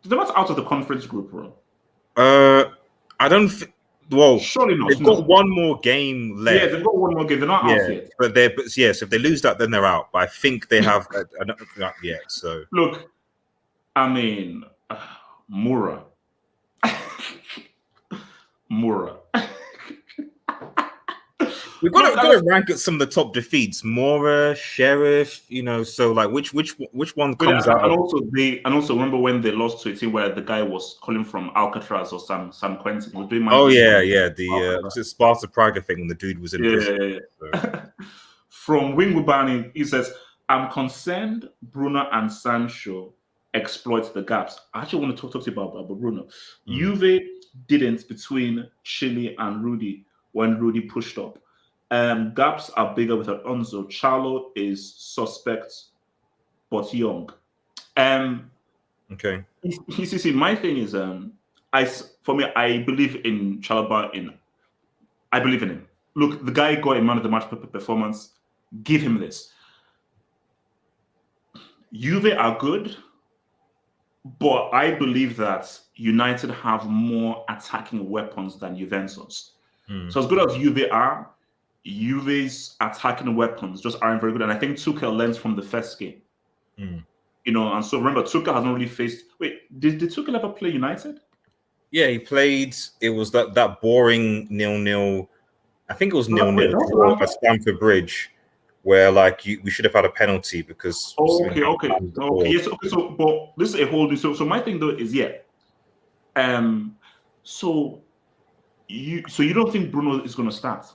They're not out of the conference group, bro. I don't. Well, surely not. They've got one more game left. Yeah, they've got one more game. They're not out yet. But yes, if they lose that, then they're out. But I think they have not yet. So look, I mean, Mura. We've got to rank at some of the top defeats. Mora, Sheriff, you know. So like, which one comes out? And also remember when they lost to a team where the guy was calling from Alcatraz or San Quentin. Was it Sparta Praga thing when the dude was in prison? So. From Wingubani, he says, "I'm concerned Bruno and Sancho exploit the gaps." I actually want to talk to you about Bruno. Juve didn't between Chile and Rudy when Rudy pushed up. Gaps are bigger with Alonso. Charlo is suspect, but young. Okay. See, my thing is, I believe in Chalobah. I believe in him. Look, the guy got a man of the match performance. Give him this. Juve are good, but I believe that United have more attacking weapons than Juventus. So as good as Juve are, Juve's attacking weapons just aren't very good. And I think Tuchel learns from the first game. You know, and so remember, Tuchel has not really faced... Wait, did Tuchel ever play United? Yeah, he played... It was that boring 0-0... I think it was 0-0 at Stamford Bridge, where like we should have had a penalty because... Okay. Yes, okay. So, but this is a whole... So my thing though is, So you don't think Bruno is going to start?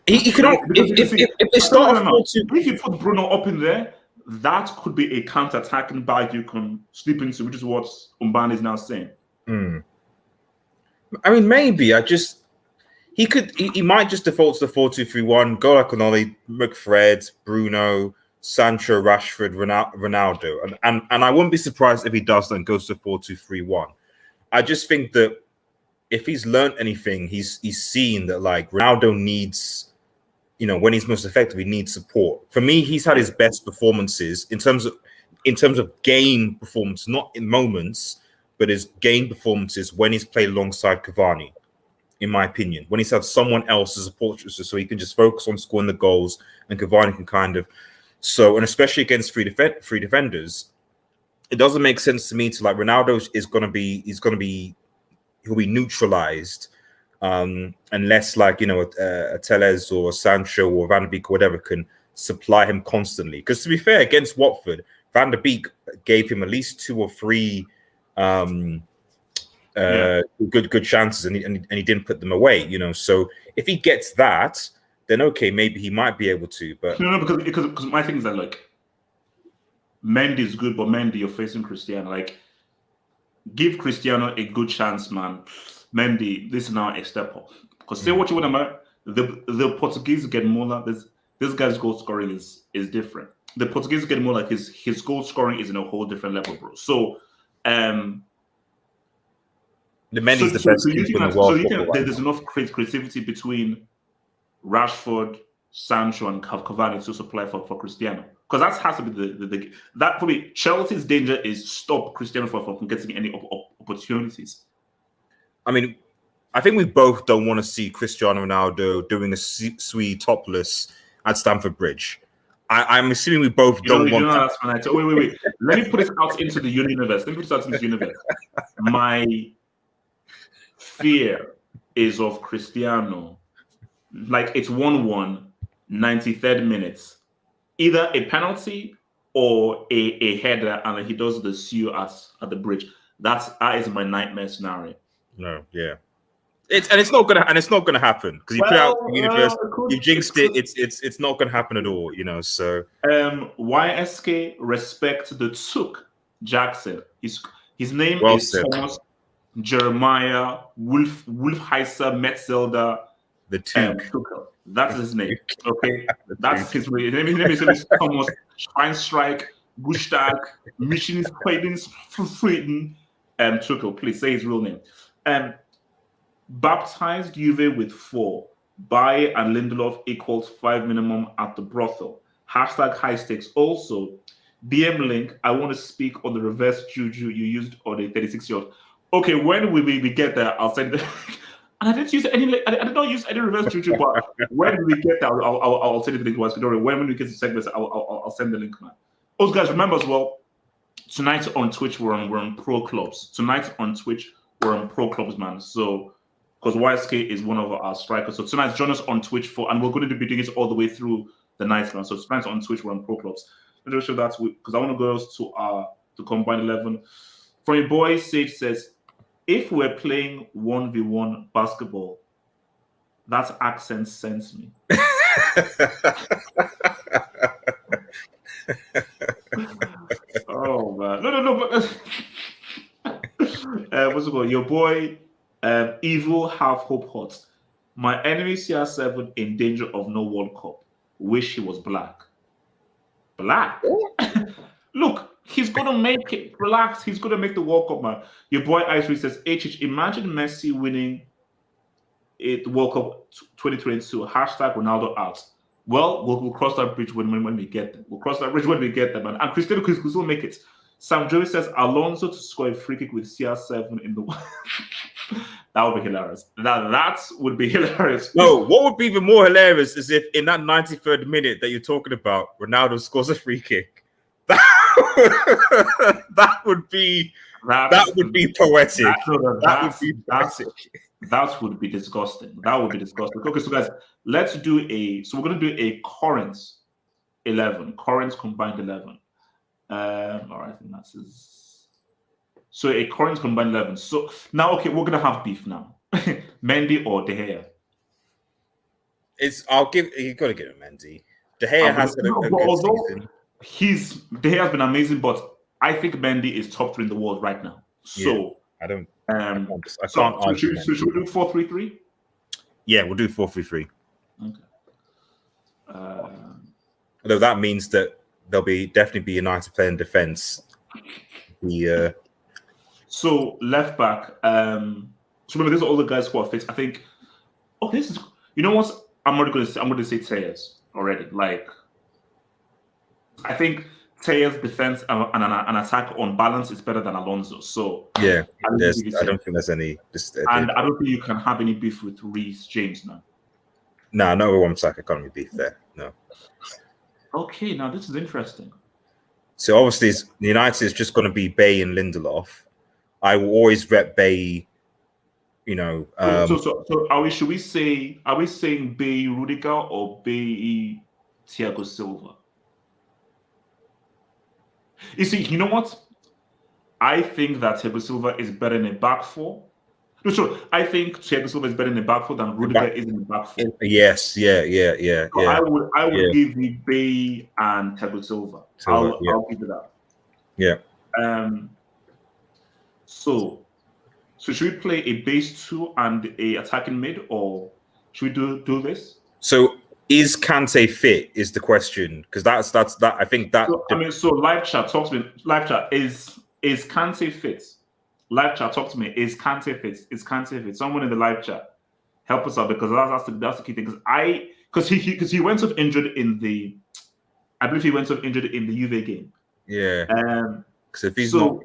He could not. If they start, if you put Bruno up in there, that could be a counter-attacking bag you can slip into, which is what Umban is now saying. I mean, maybe he might just default to the 4-2-3-1, go like Connolly, McFred, Bruno, Sancho, Rashford, Ronaldo, and I wouldn't be surprised if he does and goes to 4-2-3-1. I just think that if he's learned anything, he's seen that like Ronaldo needs, when he's most effective, he needs support. For me, he's had his best performances in terms of game performance, not in moments, but his game performances when he's played alongside Cavani. In my opinion, when he's had someone else as a portrait, so he can just focus on scoring the goals, and Cavani can kind of and especially against three defenders, it doesn't make sense to me to like Ronaldo he'll be neutralized unless like a Telles or a Sancho or Van der Beek or whatever can supply him constantly. Because to be fair, against Watford, Van der Beek gave him at least 2 or 3 good chances, and he didn't put them away. So if he gets that, then okay, maybe he might be able to. But no, because my thing is that like Mendy is good, but Mendy, you're facing Cristiano. Like, give Cristiano a good chance, man. Mendy, this is now a step up. Because say what you want about the Portuguese get more. This guy's goal scoring is different. The Portuguese get more like his goal scoring is in a whole different level, bro. So the Mendy's the best keeper in the world. So you think there's enough creativity between Rashford, Sancho, and Cavani to supply for Cristiano? Because that has to be that for me. Chelsea's danger is stop Cristiano from getting any opportunities. I mean, I think we both don't want to see Cristiano Ronaldo doing a sweet topless at Stamford Bridge. I'm assuming we both don't want. Wait. Let me put it out into the universe. My fear is of Cristiano. Like it's 1-1, 93rd minute. Either a penalty or a header, and he does the seal at the bridge. That is my nightmare scenario. No, yeah. It's not gonna happen because you put out the universe, you jinxed it. It's not gonna happen at all, So YSK respect the Took Jackson. His name is said. Thomas Jeremiah Wolfheiser Metzelder. The Took. That's his name. Okay, that's his name. His name is Thomas Schweinstreich Gustav Mission Frieden Tuchel. Please say his real name. Baptized Juve with 4. Baye and Lindelof equals 5 minimum at the brothel. Hashtag high stakes. Also, DM link. I want to speak on the reverse juju you used on the 36-year-old. Okay, when we get there, I'll send it. And I didn't use any. I did not use any reverse juju, but when we get there, I'll send it the link. When we get to segments, I'll send the link, man. Also, guys, remember as well. Tonight on Twitch, we're on pro clubs. Tonight on Twitch, we're on pro clubs, man. So, because YSK is one of our strikers. So tonight, join us on Twitch and we're going to be doing it all the way through the night, man. So tonight on Twitch, we're on pro clubs. Let me show that because I want to go to combine 11. From your boy, Sage says, if we're playing 1v1 basketball, that accent sends me. Oh man, no. But what's it called? Your boy, Evil Half Hope Hot. My enemy CR7 in danger of no World Cup. Wish he was black. Black? Look, he's gonna make it. Relax, he's gonna make the World Cup, man. Your boy Ice says, HH, imagine Messi winning the World Cup 2022. Hashtag Ronaldo out. Well, we'll cross that bridge when we get there. We'll cross that bridge when we get there, man. And Cristiano could still make it. Sam Joey says Alonso to score a free kick with CR7 in the. That would be hilarious. That would be hilarious. No, what would be even more hilarious is if in that 93rd minute that you're talking about, Ronaldo scores a free kick. That would be poetic. That would be disgusting. That would be disgusting. Okay, so guys, let's do we're gonna do a current 11, current combined 11. All right, I think that's his. So a current combined 11. So now, okay, we're gonna have beef now. Mendy or De Gea? You gotta give it Mendy. De Gea has had a good season. De Gea has been amazing, but I think Mendy is top 3 in the world right now. So I don't. I can't so argue. Should we do 4-3-3? Yeah, we'll do 4-3-3. Okay. Although that means that there'll definitely be United playing defense. So left back. So remember, these are all the guys who are fit. I think. Oh, this is. You know what? I'm going to say Tejas already. Like, I think Tejas' defense and an attack on balance is better than Alonso. So yeah, I don't think there's any. And I don't think you can have any beef with Reece James now. No, no Wan-Bissaka can't be beef there. No. Okay, now this is interesting. So obviously, United is just going to be Bay and Lindelof. I will always rep Bay. You know. So are we saying Bay Rudiger or Bay Thiago Silva? You see, you know what? I think that Thiago Silva is better in a back four. No, sure. I think Thiago Silva is better in a back four than Rudiger is in a back four. Yes, yeah. So I would give you Bay and Thiago Silva. I'll give it that. Yeah. So should we play a base 2 and a attacking mid, or should we do this? So is Kante fit? Is the question, because that's that. I think that. So live chat, talk to me. Live chat, is Kante fit? Live chat, talk to me. Is Kante fit? Is Kante fit? Someone in the live chat, help us out, because that's the key thing. Because he went off injured in the, I believe he went off injured in the Juve game. Yeah. Because if he's not.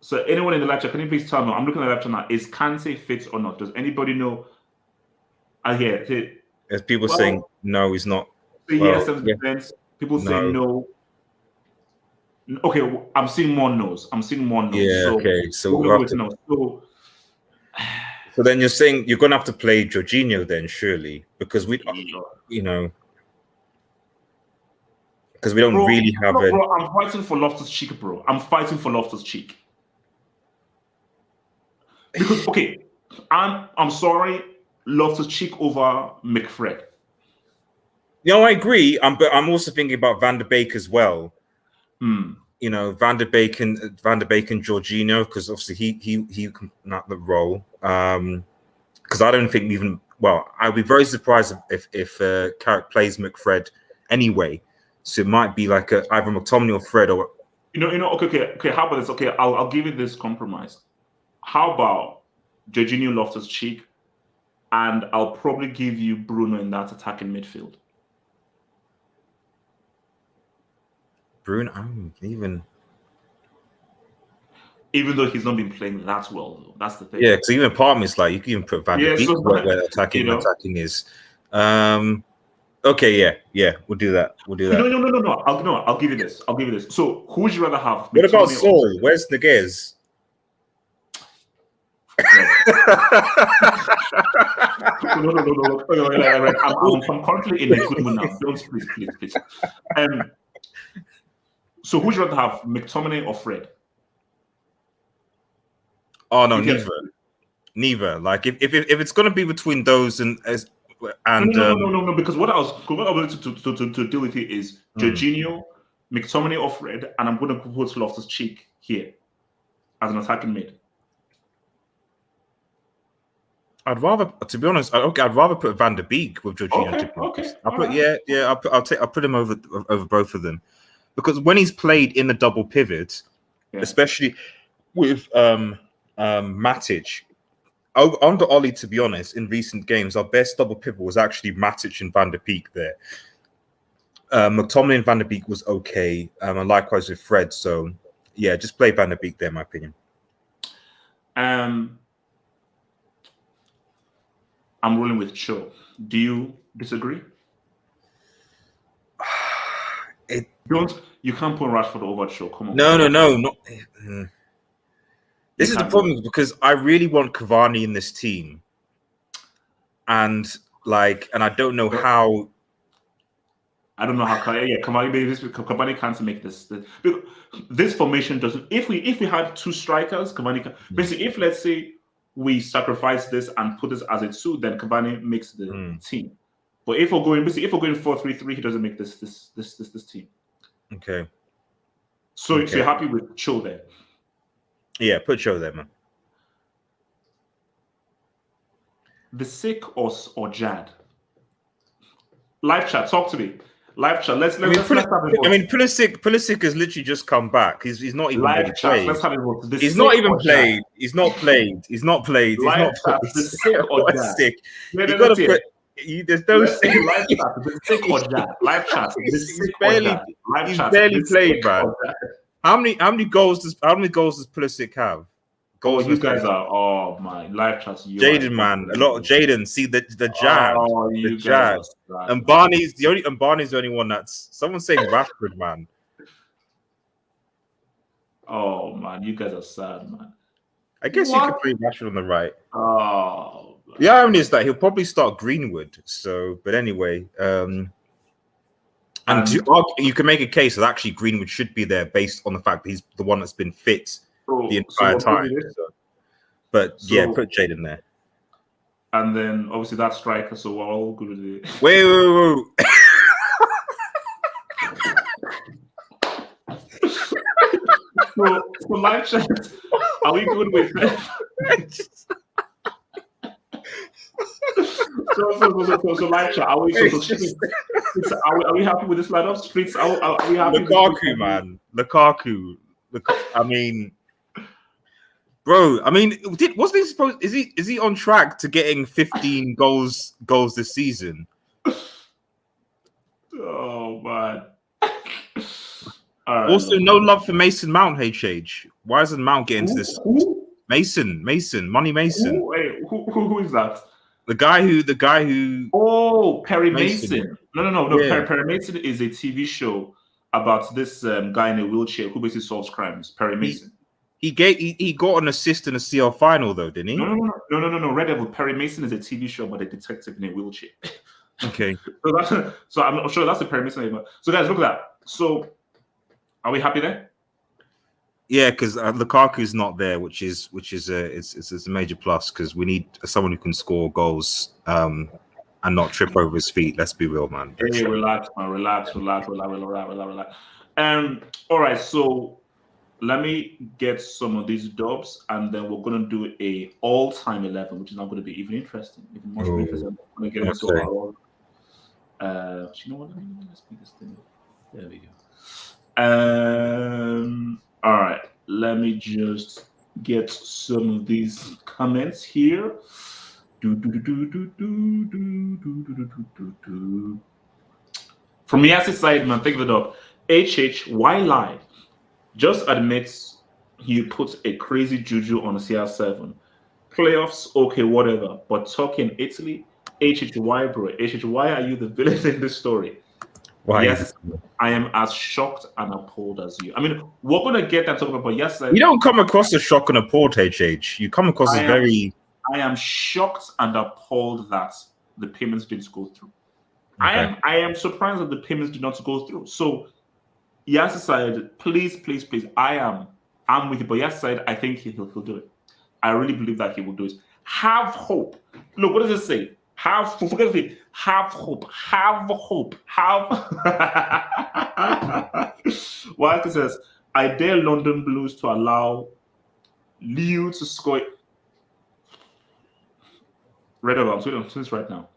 So anyone in the live chat, can you please tell me? I'm looking at the live chat now. Is Kante fit or not? Does anybody know? I hear it. There's people saying no, he's not. Yes, people say no. Okay, I'm seeing more no's. Yeah. Okay. So then you're saying you're gonna have to play Jorginho then, surely, because we don't really have Bro, I'm fighting for Loftus-Cheek, bro. I'm fighting for Loftus-Cheek. Because I'm sorry, Loftus-Cheek over McFred. No, I agree. But I'm also thinking about Van der Beek as well. You know, Van der Beek and Jorginho, because obviously he can not the role. Because I don't think even. Well, I'd be very surprised if Carrick plays McFred anyway. So it might be like either McTominay or Fred, or Okay. How about this? Okay, I'll give you this compromise. How about Jorginho, Loftus-Cheek, and I'll probably give you Bruno in that attacking midfield. Bruno, even though he's not been playing that well, though. That's the thing. Yeah, because even part of me is like you can even put Van der Beek where attacking is. Okay, yeah, we'll do that. No. I'll give you this. So who would you rather have? What about Saul? Where's Niguez? No. I'm currently in a good mood now. Don't please. So who would you rather have, McTominay or Fred? Oh no, neither. Like if it's gonna be between those and no, because what I was to deal with it is Jorginho, McTominay or Fred, and I'm gonna put Loftus-Cheek here as an attacking mid. I'd rather, to be honest, I'd rather put Van der Beek with Jorginho. I'll put him over both of them, because when he's played in the double pivot, especially with Matic, under Oli, to be honest, in recent games, our best double pivot was actually Matic and Van der Beek there. McTominay and Van der Beek was okay, and likewise with Fred. So yeah, just play Van der Beek there, in my opinion. I'm rolling with Cho. Do you disagree? You can't put Rashford over Cho. Come on. No. Not. This is the problem, because I really want Cavani in this team, and I don't know how. I don't know how. Cavani can't make this. This formation doesn't. If we had two strikers, Cavani can. Basically, if let's say we sacrifice this and put this as a 2, then Cavani makes the team. But if we're going 4-3-3, he doesn't make this team. Okay. So you're happy with Cho there? Yeah, put Joe there, man. The sick or Jad? Live chat, talk to me. Live chat. Let's have a vote. I mean, Pulisic has literally just come back. He's not even live really chat. played. Let's have a vote. He's not even played. He's not played. He's not played. He's live not chat. played. The sick or Jad? Sick. No, You gotta put. There's no live chat. The sick or Jad? Live chat. The sick or Jad? Live chat. He's barely played, man. How many goals does Pulisic have? Goals you guys are. Oh my, live chat. Jaden, man, a lot of Jaden. See the Jad, the Jad, and Barney's the only one that's. Someone's saying Rashford, man. Oh man, you guys are sad, man. I guess you could put Rashford on the right. Oh, man. The irony is that he'll probably start Greenwood. So, but anyway, and you can make a case that actually Greenwood should be there based on the fact that he's the one that's been fit the entire time. But yeah, put Jaden there. And then obviously that striker, so we're all good with it. Wait. So live chat, are we good with it? So live chat, are we happy with this lineup? Streets, are we happy? Lukaku, man. Lukaku. I mean, bro. I mean, wasn't he supposed? Is he on track to getting 15 goals this season? Oh man. Also, no love for Mason Mount. HH. Why isn't Mount getting to this? Who? Mason, Money Mason. Who is that? The guy who. Oh, Perry Mason. No. Yeah. Perry Mason is a TV show about this guy in a wheelchair who basically solves crimes. Perry Mason. He got an assist in a CL final though, didn't he? No. Red Devil. Perry Mason is a TV show about a detective in a wheelchair. Okay. So I'm not sure that's the Perry Mason. So guys, look at that. So are we happy there? Yeah, because Lukaku's not there, which is it's a major plus because we need someone who can score goals and not trip over his feet. Let's be real, man. Hey, relax, man. Relax. All right, so let me get some of these dubs, and then we're gonna do a all-time 11, which is not going to be even interesting, even more interesting. I'm gonna get into our you know what? Let's make this thing. There we go. All right, let me just get some of these comments here. From Yassi side, man, think of it up. HH, why lie? Just admits you put a crazy juju on CR7. Playoffs, okay, whatever. But talking Italy, HH, why, bro? HH, why are you the villain in this story? Why? Yes, I am as shocked and appalled as you. I mean, we're gonna get that talking about. But yes, you don't come across as shocked and appalled, HH. You come across as very. I am shocked and appalled that the payments didn't go through. Okay. I am surprised that the payments did not go through. So, yes, side, please. I'm with you. But yes, side, I think he'll do it. I really believe that he will do it. Have hope. Look, what does it say? Have hope. What it says, I dare London Blues to allow Liu to score. Red over, I'm doing this right now.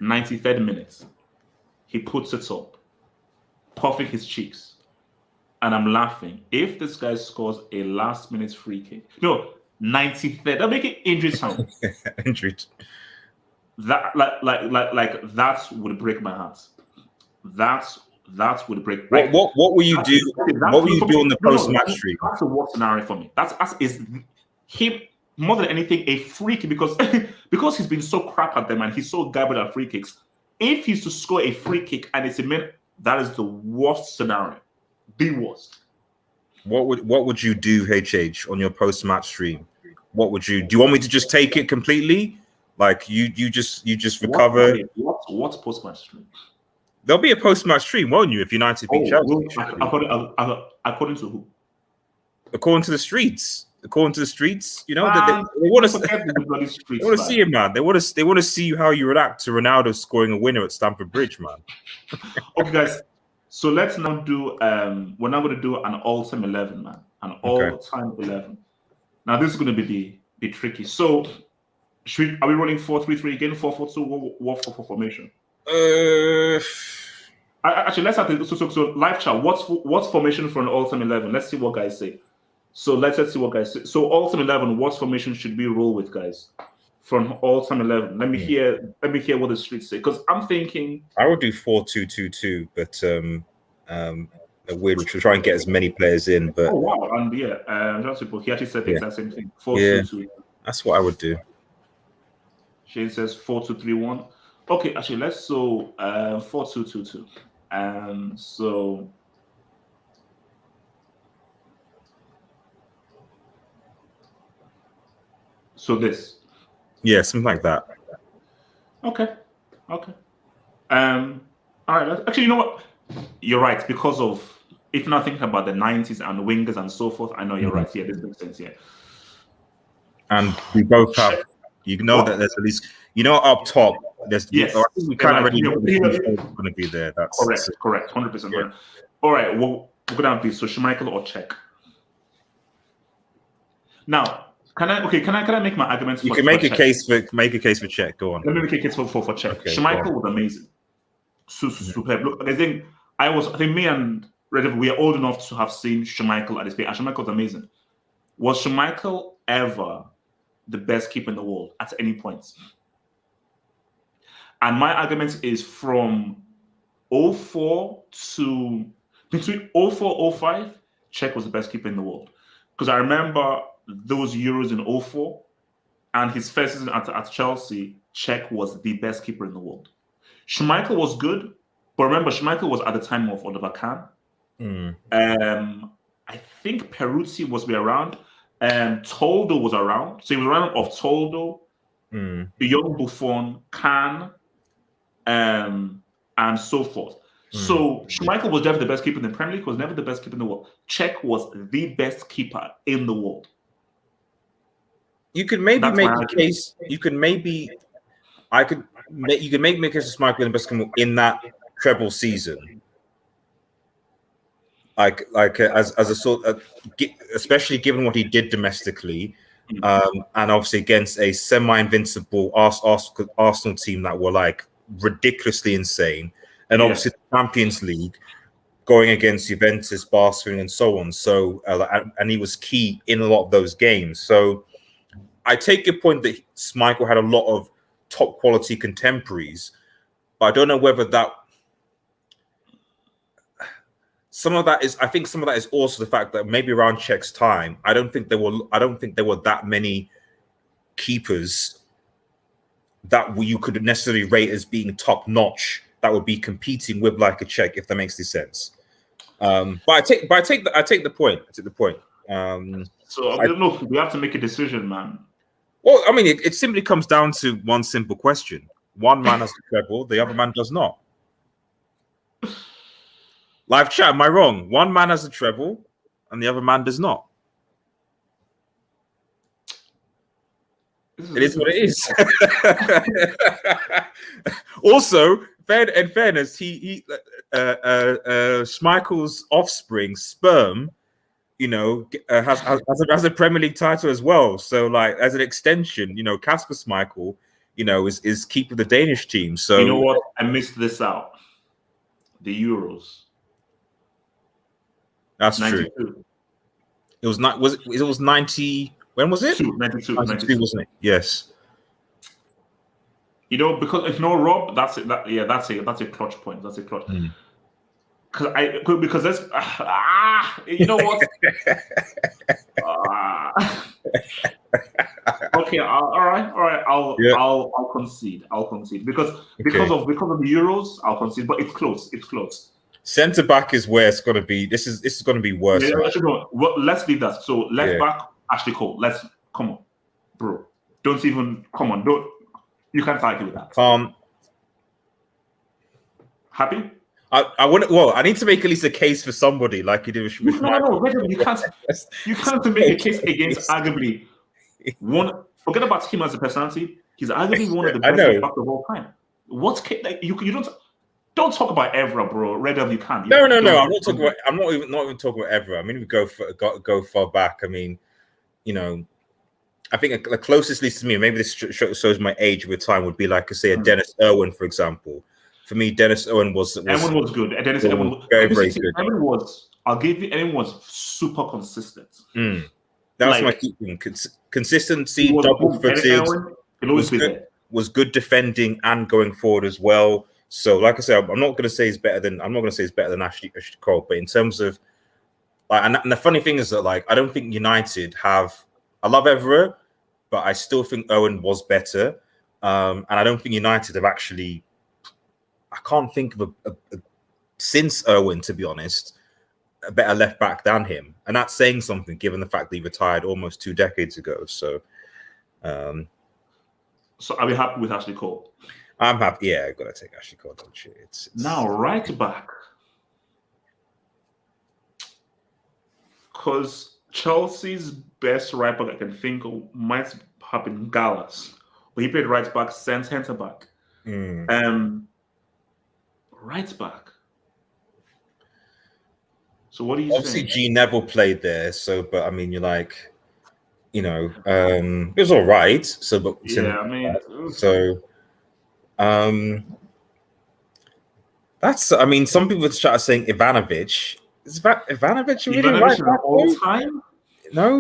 93rd minute. He puts it up, puffing his cheeks. And I'm laughing. If this guy scores a last minute free kick, no, 93rd, that'll make it injury time. Injury. That like that would break my heart. That would break. What will you do? What will you do on the post-match stream? That's the worst scenario for me. That's is him more than anything a free kick because he's been so crap at them and he's so garbage at free kicks. If he's to score a free kick and it's a minute, that is the worst scenario. The worst. What would you do, HH, on your post-match stream? What would you do? You want me to just take it completely? Like you just recover. What's post-match stream? There'll be a post-match stream, won't you? If United beat Chelsea, according to who? According to the streets. According to the streets, you know, they want to. They want to see it, man. They want to see how you react to Ronaldo scoring a winner at Stamford Bridge, man. Okay, guys. So let's now do. We're now going to do an all-time 11, man. An all-time 11. Now this is going to be tricky. So, are we rolling 4-3-3 again? 4-4-2. What formation? Actually, let's have the so live chat. What's formation for an all-time 11? Let's see what guys say. So let's see what guys say. So all-time 11. What formation should we roll with, guys? From all-time 11. Let me hear what the streets say. Because I'm thinking I would do 4-2-2-2, but a weird, which will try and get as many players in. But and he actually said the exact same thing. 4-2-2. That's what I would do. Shane says 4-2-3-1. Okay, actually, let's 4-2-2-2. So this. Yeah, something like that. Okay. All right. Actually, you know what? You're right, because of, if not thinking about the 90s and the wingers and so forth, I know you're right. Yeah, this makes sense. Yeah. And we both have, that there's at least, up top, there's, yes, I think we kind of already know going to be there. That's correct. 100%. Yeah. All right. Well, we're going to have this. So Schmeichel or Czech? Now, can I make my arguments? You can make a case for Czech. Go on. Let me make a case for Czech. Okay, Schmeichel was amazing. Superb. Look, I think me and Red, we are old enough to have seen Schmeichel at this peak, and Schmeichel was amazing. Was Schmeichel ever the best keeper in the world at any point? And my argument is from 04 to between 04-05, Czech was the best keeper in the world. Because I remember those Euros in 04 and his first season at Chelsea, Czech was the best keeper in the world. Schmeichel was good, but remember, Schmeichel was at the time of Oliver Kahn. I think Peruzzi was around. Toldo was around. So he was around of Toldo, the young Buffon, Kahn, and so forth. So Schmeichel was never the best keeper in the Premier League, was never the best keeper in the world. Czech was the best keeper in the world. You could maybe make a case. You could maybe, you could make a case for Schmeichel being the best keeper in that treble season. Like as a sort of, especially given what he did domestically, and obviously against a semi-invincible Arsenal team that were like ridiculously insane, and obviously the Champions League going against Juventus, Barcelona, and so on. So and he was key in a lot of those games. So I take your point that Schmeichel had a lot of top quality contemporaries, but I don't know whether that. Some of that is, I think, some of that is also the fact that maybe around Czech's time, I don't think there were that many keepers that you could necessarily rate as being top notch that would be competing with like a Czech, if that makes any sense. But I take the point. So I don't know. We have to make a decision, man. Well, I mean, it simply comes down to one simple question: one man has the treble, the other man does not. Live chat, am I wrong? One man has a treble and the other man does not. It is what it is. Also, in fairness, Schmeichel's offspring, sperm, has a Premier League title as well. So, like, as an extension, Kasper Schmeichel, is keeper of the Danish team. So, you know what? I missed this out. The Euros. That's 92. true. It was not. It was 90. When was it? 92, wasn't it? Yes. Because if no Rob, that's it. That's a clutch point. That's a clutch. Because that's you know what? Okay, all right. I'll concede. because of the Euros, I'll concede. But it's close. Centre back is where it's going to be. This is going to be worse. Yeah, actually, no. Well, let's leave that. So left back, Ashley Cole. Come on, bro. Don't you can't argue with that. Happy? I want. Well, I need to make at least a case for somebody, like you did with No. You can't make a case against arguably one. Forget about him as a personality. He's arguably one of the best back of all time. You don't. Don't talk about Evra, bro. Red Devil, you can't. No. I'm not talking about. I'm not even talking about Evra. I mean, we go far back. I mean, you know, I think the closest least to me, maybe this shows my age with time, would be like, say, a Dennis Irwin, for example. For me, Dennis Irwin was good. Irwin was very good. Irwin was. I'll give you. Irwin was super consistent. That's my key thing. Consistency, double-footed. Was good defending and going forward as well. So, like I said, I'm not going to say he's better than Ashley Cole, but in terms of like, and the funny thing is that like I don't think United have. I love Evra, but I still think Owen was better, and I don't think United have actually. I can't think of a since Owen, to be honest, a better left back than him, and that's saying something given the fact that he retired almost 2 decades ago. So, so are we happy with Ashley Cole? I'm happy. Yeah, I gotta take Ashley Cole. Don't you? It's now right back, because Chelsea's best right back I can think of might have been Gallas, but he played right back, centre back. Right back. So what do you obviously think? G Neville played there, so but I mean you're like, you know, it was all right. So but yeah, I mean that's I mean some people start saying Ivanovic. Is Ivanovic really Ivanovic right back all time? No,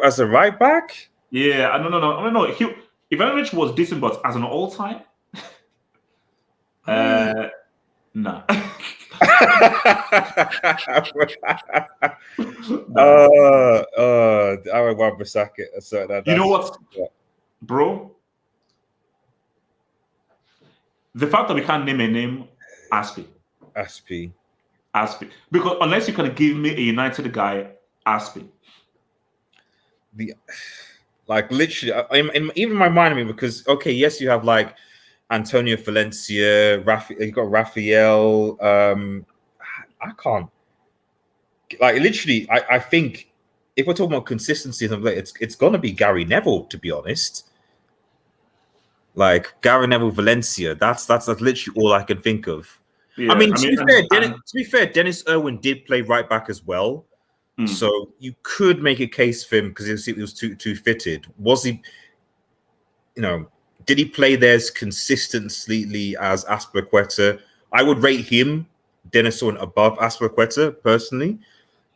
as a right back? Yeah, no. Ivanovic was decent, but as an all time, nah. I would want to sack it. So you know what, bro? The fact that we can't name a name, Aspie. Because unless you can give me a United guy, Aspie. Like literally, even in my mind, I mean, because okay, yes, you have like Antonio Valencia, you got Raphael. I can't like literally. I think if we're talking about consistency, it's gonna be Gary Neville, to be honest. Like Gary Neville, Valencia. That's literally all I can think of. Yeah, I mean, to be fair, Dennis Irwin did play right back as well. So you could make a case for him because he was too fitted. Was he? You know, did he play there as consistently as Azpilicueta? I would rate him, Dennis Irwin, above Azpilicueta personally.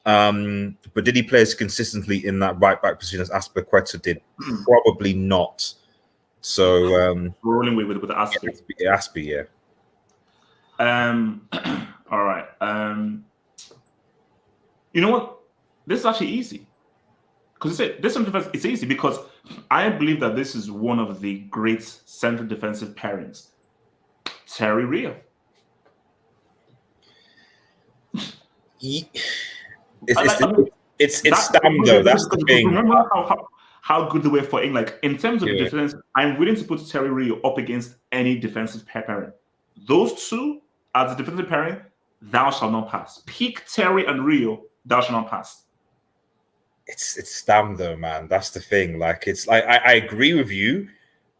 But did he play as consistently in that right back position as Azpilicueta did? Probably not. So we're rolling with Aspie. Aspie, yeah. All right. You know what? This is actually easy. Because it's easy because I believe that this is one of the great central defensive pairings. Terry Rio. It's Stam though. That's the thing. Remember how good they were for England. Like, in terms of defense, I'm willing to put Terry Rio up against any defensive pairing. Those two, as a defensive pairing, thou shalt not pass. Peak Terry and Rio, thou shalt not pass. It's Stam though, man. That's the thing. Like it's like I agree with you.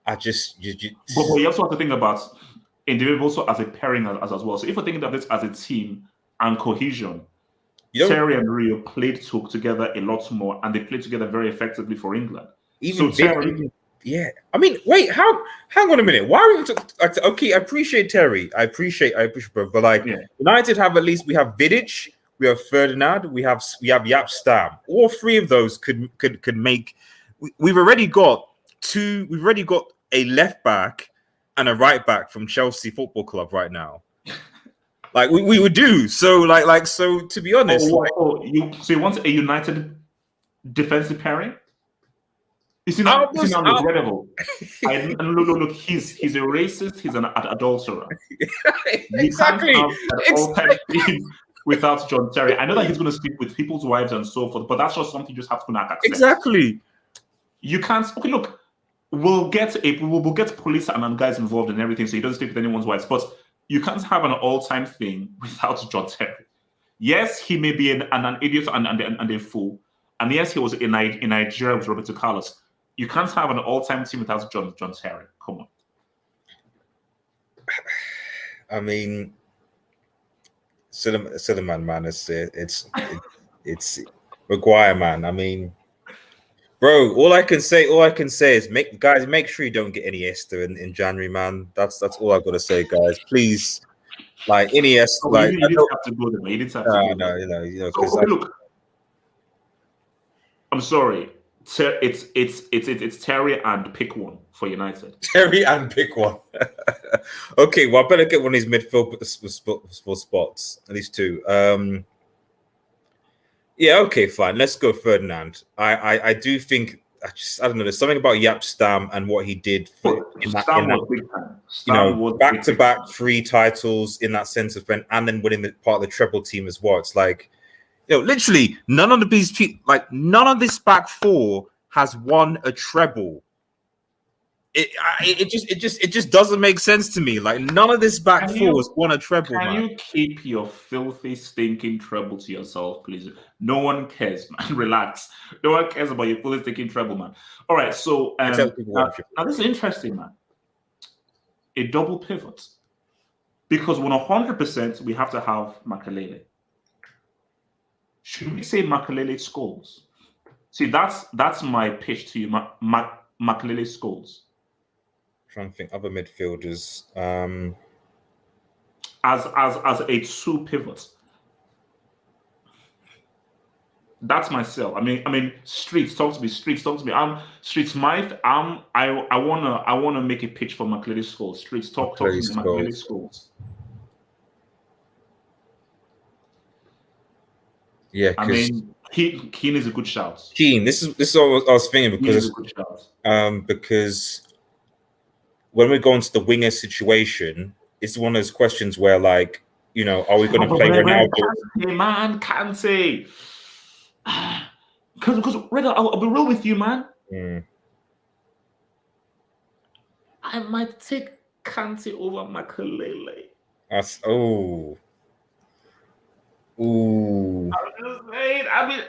But you also have to think about individuals also as a pairing as well. So if we're thinking of this as a team and cohesion, Terry and Rio played together a lot more, and they played together very effectively for England. Yeah. I mean, wait, hang on a minute. Why are we okay, I appreciate Terry. I appreciate but like United have we have Vidic, we have Ferdinand, we have Jaap Stam. All three of those could make we've already got a left back and a right back from Chelsea Football Club right now. Like we would do. So so to be honest. So you want a United defensive pairing? You see now, incredible. Look, he's a racist, he's an adulterer. Exactly. You can't have an all-time team without John Terry. I know that he's going to sleep with people's wives and so forth, but that's just something you just have to accept. Exactly. You can't. Okay, look, we'll get police and guys involved in everything, so he doesn't sleep with anyone's wives. But you can't have an all-time thing without John Terry. Yes, he may be an idiot and a fool, and yes, he was in Nigeria with Roberto Carlos. You can't have an all-time team without John Terry. Come on. I mean, Silliman, man, it's Maguire, man. I mean, bro, all I can say is make sure you don't get Iniesta in January, man. That's all I've got to say, guys. Please, like Iniesta, like you didn't have to go there. You didn't have to go there. No, So, okay, look, I'm sorry. It's Terry and pick one for United. Terry and pick one. Okay, well, I better get one of these midfield spots, at least two. Yeah, okay, fine. Let's go Ferdinand. I do think I don't know. There's something about Jaap Stam and what he did back to back 3 titles in that sense of and then winning the part of the treble team as well. It's like, literally none of this back 4 has won a treble. It just doesn't make sense to me. Like none of this back 4 has won a treble. Can you keep your filthy, stinking treble to yourself, please? No one cares, man. Relax. No one cares about your filthy, stinking treble, man. All right, so now this is interesting, man. A double pivot, because 100% we have to have Makelele. Should we say Makelele scores? See, that's my pitch to you. Makelele scores. Trying to think other midfielders. As a 2 pivot. That's myself. I mean, Streets, talk to me. Streets, talk to me. Streets. I wanna make a pitch for Makelele scores. Streets, talk to me. Makelele scores. Yeah, I mean, Keane is a good shout. Keane, this is what I was thinking because when we go into the winger situation, it's one of those questions where, like, are we going to play Ronaldo? Kante. Because I'll be real with you, man. I might take Kante over Makelele. Ooh. I'm just saying. I mean,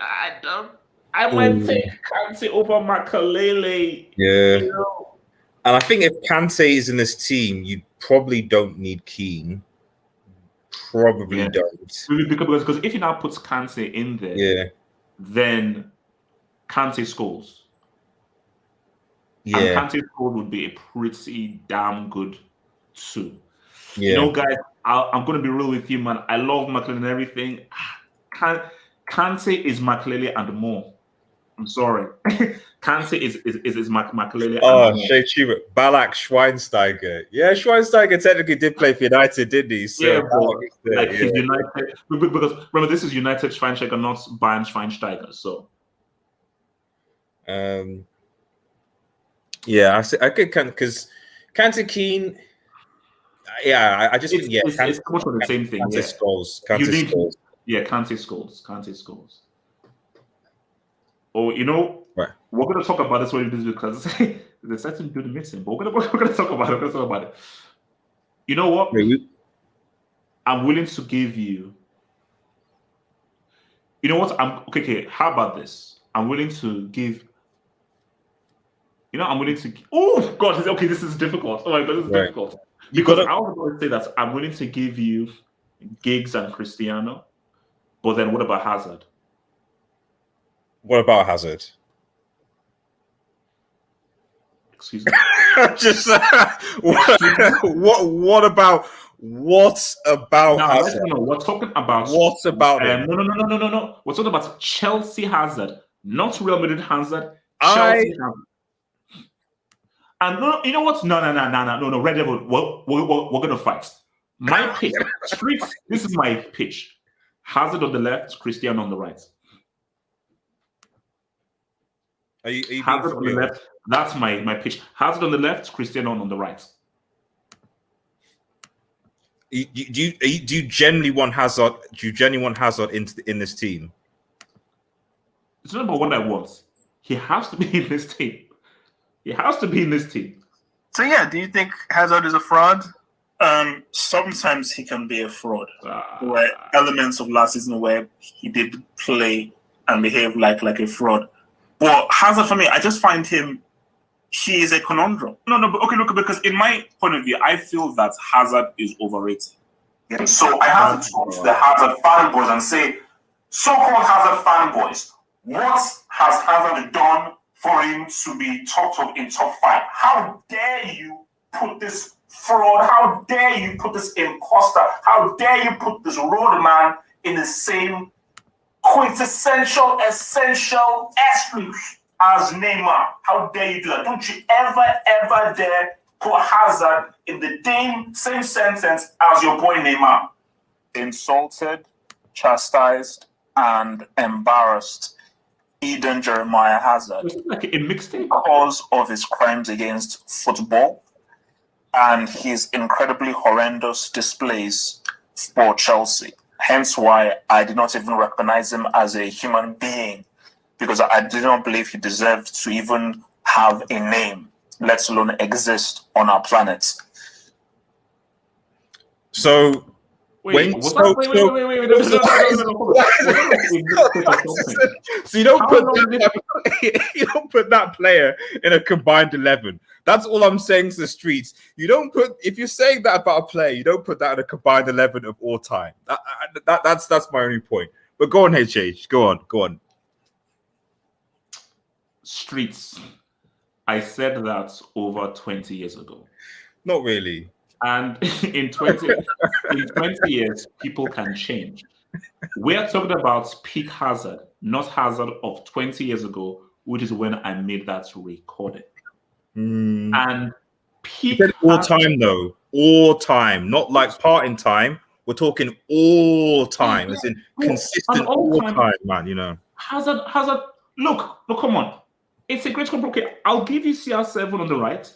I might take Kante over Makelele. Yeah. And I think if Kante is in this team, you probably don't need Keane. Probably don't. Because if he now puts Kante in there, then Kante scores. Yeah. And Kante's score would be a pretty damn good 2. Yeah. Guys, I'm going to be real with you, man. I love Makelele and everything. Kante is Makelele and more. I'm sorry. Kante is Makelele. Oh, Shay Chuba. Balak Schweinsteiger. Yeah, Schweinsteiger technically did play for United, didn't he? So, he's United. Because remember, this is United Schweinsteiger, not Bayern Schweinsteiger. So, yeah, I could because Kante Keane. Yeah, I just think it's much of the same thing. Kante scores. Kante scores. Yeah, Kante scores. Kante scores. Oh, we're going to talk about this one because there's certain good missing, but we're going to talk about it. We're going to talk about it. You know what? I'm willing to give you. You know what? Okay. How about this? I'm willing to give. I'm willing to. Oh God! Okay, this is difficult. Oh my God, this is difficult. Because I was going to say that I'm willing to give you Giggs and Cristiano, but then what about Hazard? What about Hazard? Excuse me. Just what about Hazard? No, we're talking about what about him? No. We're talking about Chelsea Hazard, not Real Madrid Hazard. Chelsea Hazard. And no, you know what? No. Red Devil, we're gonna fight. My pitch, Streets. This is my pitch. Hazard on the left, Cristiano on the right. Are you Hazard on the left? That's my pitch. Hazard on the left, Cristiano on the right. Do you genuinely want Hazard? Do you genuinely want Hazard in this team? It's not about what I want. He has to be in this team. He has to be in this team. So yeah, do you think Hazard is a fraud? Sometimes he can be a fraud. There were elements of last season where he did play and behave like a fraud. But Hazard, for me, I just find he is a conundrum. No, but okay, look, because in my point of view, I feel that Hazard is overrated. Yeah. So I have to talk to the Hazard fanboys and say, so-called Hazard fanboys, what has Hazard done for him to be talked of in top 5? How dare you put this fraud? How dare you put this imposter? How dare you put this roadman in the same quintessential, essential excuse as Neymar? How dare you do that? Don't you ever dare put Hazard in the same sentence as your boy Neymar. Insulted, chastised, and embarrassed Eden Jeremiah Hazard. Was it like a mixtape? Because of his crimes against football and his incredibly horrendous displays for Chelsea. Hence why I did not even recognize him as a human being, because I did not believe he deserved to even have a name, let alone exist on our planet. So, Wait. So you don't put that player in a combined 11. That's all I'm saying to the streets. You don't put, if you're saying that about a player, you don't put that in a combined 11 of all time. That's my only point. But go on, HH. Go on. Streets. I said that over 20 years ago. Not really. And in 20 years, people can change. We're talking about peak Hazard, not Hazard of 20 years ago, which is when I made that recording. And peak all time, though. All time. Not like part in time. We're talking all time. As in consistent all time, man, you know. Hazard, look, come on. It's a great compliment. Okay, I'll give you CR7 on the right.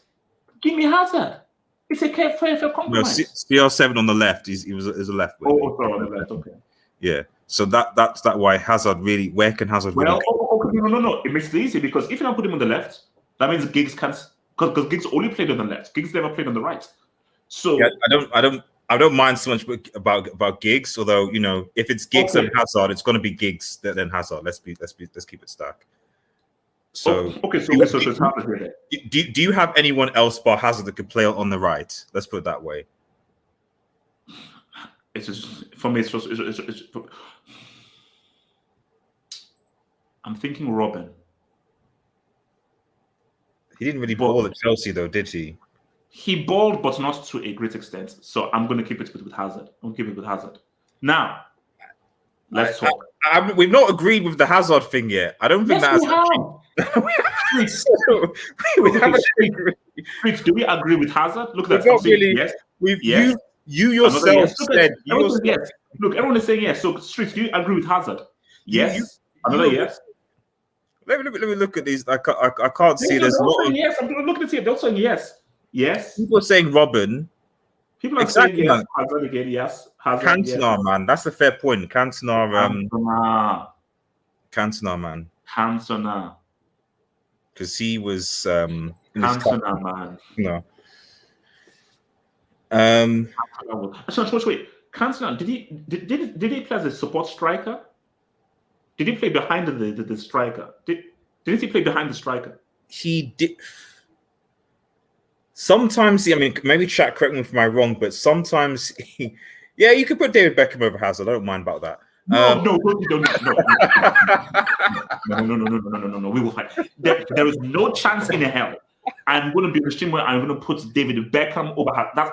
Give me Hazard. It's a fair compromise. No, CR7 on the left. He was a left winger. Oh, sorry, on the left. Okay. Yeah. So that's why Hazard really. Where can Hazard? Well, no. It makes it easy because if you don't put him on the left, that means Giggs can't. Because Giggs only played on the left. Giggs never played on the right. So yeah, I don't mind so much about Giggs. Although you know, if it's Giggs and Hazard, it's going to be Giggs then Hazard. Let's keep it stacked. So so it's happening here. Do you have anyone else bar Hazard that could play on the right? Let's put it that way. It's just for me. It's I'm thinking Robin. He didn't really ball at Chelsea, though, did he? He balled, but not to a great extent. So I'm going to keep it with Hazard. Now, let's talk. We've not agreed with the Hazard thing yet. I don't think that's. We haven't agreed. Do we agree with Hazard? Look at that. Not really. Yes. You yourself said. Yes. Look, everyone is saying yes. So, Streets, do you agree with Hazard? Yes. Another yes. Let me look at these. I can't see. There's a lot of yes. I'm looking at it. They're saying yes. Yes. People are saying Robin. People are saying yes. Hazard again. Yes. Hazard. Cantona, man. That's a fair point. Cantona. Man. Cantona. Because he was Cantona, man. No. Wait. Cantona, did he play as a support striker? Did he play behind the striker? Didn't he play behind the striker? He did. Sometimes, I mean, maybe chat, correct me if I'm wrong, but sometimes, you could put David Beckham over Hazard. I don't mind about that. No. We will fight. There is no chance in hell. I'm going to be in the stream where I'm going to put David Beckham over Hazard.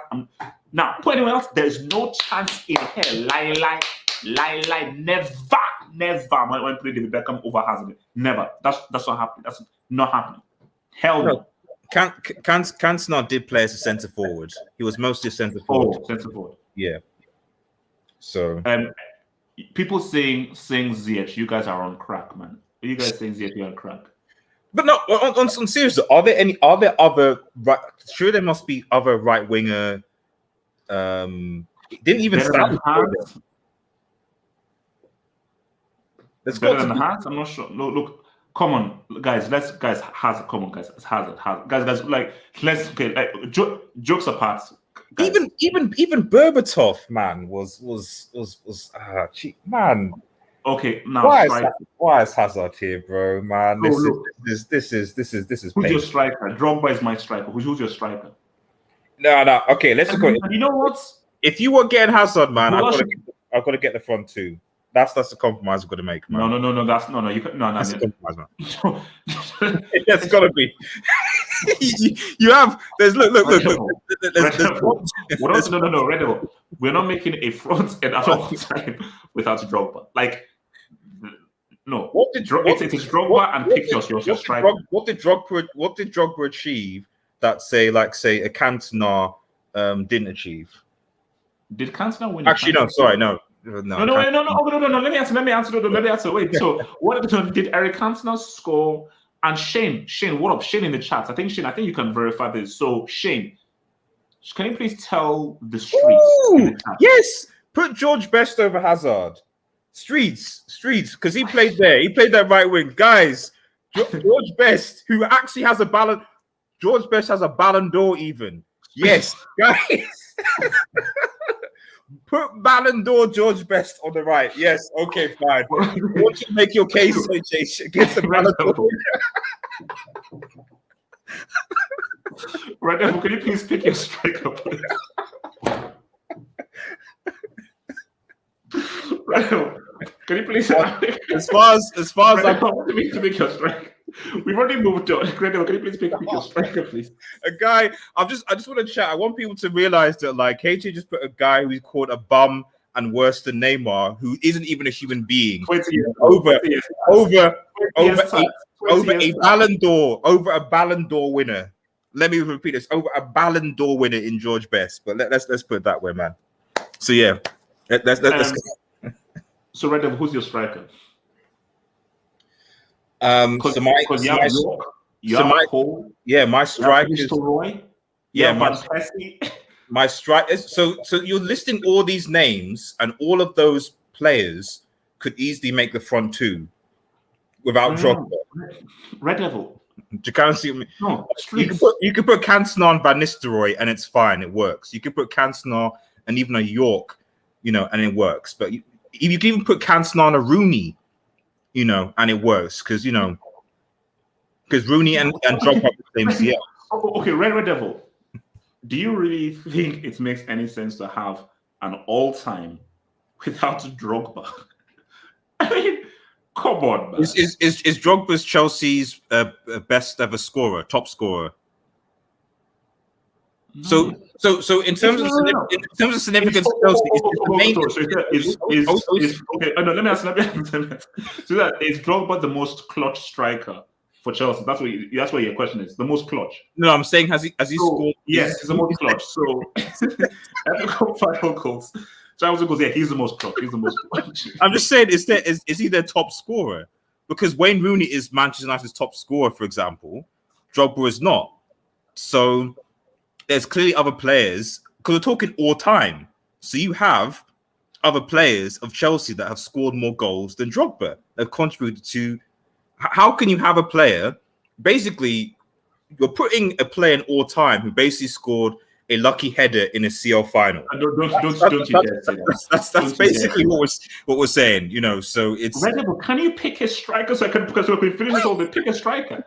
Now, put anyone else. There is no chance in hell. Lie. Never. When putting David Beckham over Hazard. Never. That's not happening. That's not happening. Hell no. Cantona did play as a centre forward. He was mostly a centre forward. Oh, centre forward. Yeah. So. People saying Ziyech, you guys are on crack, man. Are you guys saying Ziyech, you're on crack? But no, on serious, are there other right? Sure, there must be other right winger. Didn't even start. Let's go to the hands. I'm not sure. Look, come on, guys. Hazard. Come on, guys. It's Hazard. Guys. Like, jokes apart. Guys. Even Berbatov, man, was man. Okay, now why is Hazard here, bro? Man, this is. Who's your striker? Drogba is my striker. Who's your striker? No. Okay, let's go. You know what? If you were getting Hazard, man, I've got to get the front two. That's the compromise I've got to make, man. No. That's no. You can, no. That's the compromise, man. It's got to be. you have. There's look. No. Red Devil. We're not making a front end at all time without Drogba. Like, no. It's Drogba and pick your striker. What did Drogba achieve that say a Cantona didn't achieve? Did Cantona win? Actually, no. Sorry, no. No. Let me answer. Wait. So, what did Eric Cantona score? And Shane, what up? Shane in the chat. I think you can verify this. So, Shane, can you please tell the streets? In the chat? Yes. Put George Best over Hazard. Streets, because he played there. He played that right wing, guys. George Best, who actually has a Ballon. George Best has a Ballon d'Or, even. Yes, guys. Put Ballon d'Or George Best on the right. Yes, okay, fine. Once you make your case, AJ, get the Ballon d'Or. Right now, can you please pick your striker, please? Right now, can you please? As far as I want to make your striker. We've already moved on. Can you please pick your striker, please? A guy. I just want to chat. I want people to realize that KJ just put a guy who's called a bum and worse than Neymar, who isn't even a human being, over a Ballon d'Or winner. Let me repeat this: over a Ballon d'Or winner in George Best. But let's put it that way, man. So yeah, let's So Red Devil, who's your striker? My strike is my strike is so you're listing all these names, and all of those players could easily make the front two without Drogba. Red Devil. You can't see me. No, you can put Cantona on Van Nistelrooy and it's fine, it works. You can put Cantona and even a York, and it works. But you can even put Cantona on a Rooney, and it works because Rooney and Drogba are the same CL. Okay, Red Devil. Do you really think it makes any sense to have an all-time without Drogba? I mean, come on, man. Is Drogba's Chelsea's best ever scorer, top scorer? No. So in terms of significance, okay. No, let me answer. So that is Drogba the most clutch striker for Chelsea? That's what your question is. The most clutch. No, I'm saying has he scored? Yes, he's the most clutch. So final goals. Charles goes, yeah, he's the most clutch. He's the most clutch. I'm just saying, is he their top scorer? Because Wayne Rooney is Manchester United's top scorer, for example. Drogba is not. So there's clearly other players, because we're talking all time. So you have other players of Chelsea that have scored more goals than Drogba, that have contributed to. How can you have a player? Basically, you're putting a player in all time who basically scored a lucky header in a CL final. That's basically what we're saying, So it's. Red Devil, can you pick a striker because we finish this all? Pick a striker.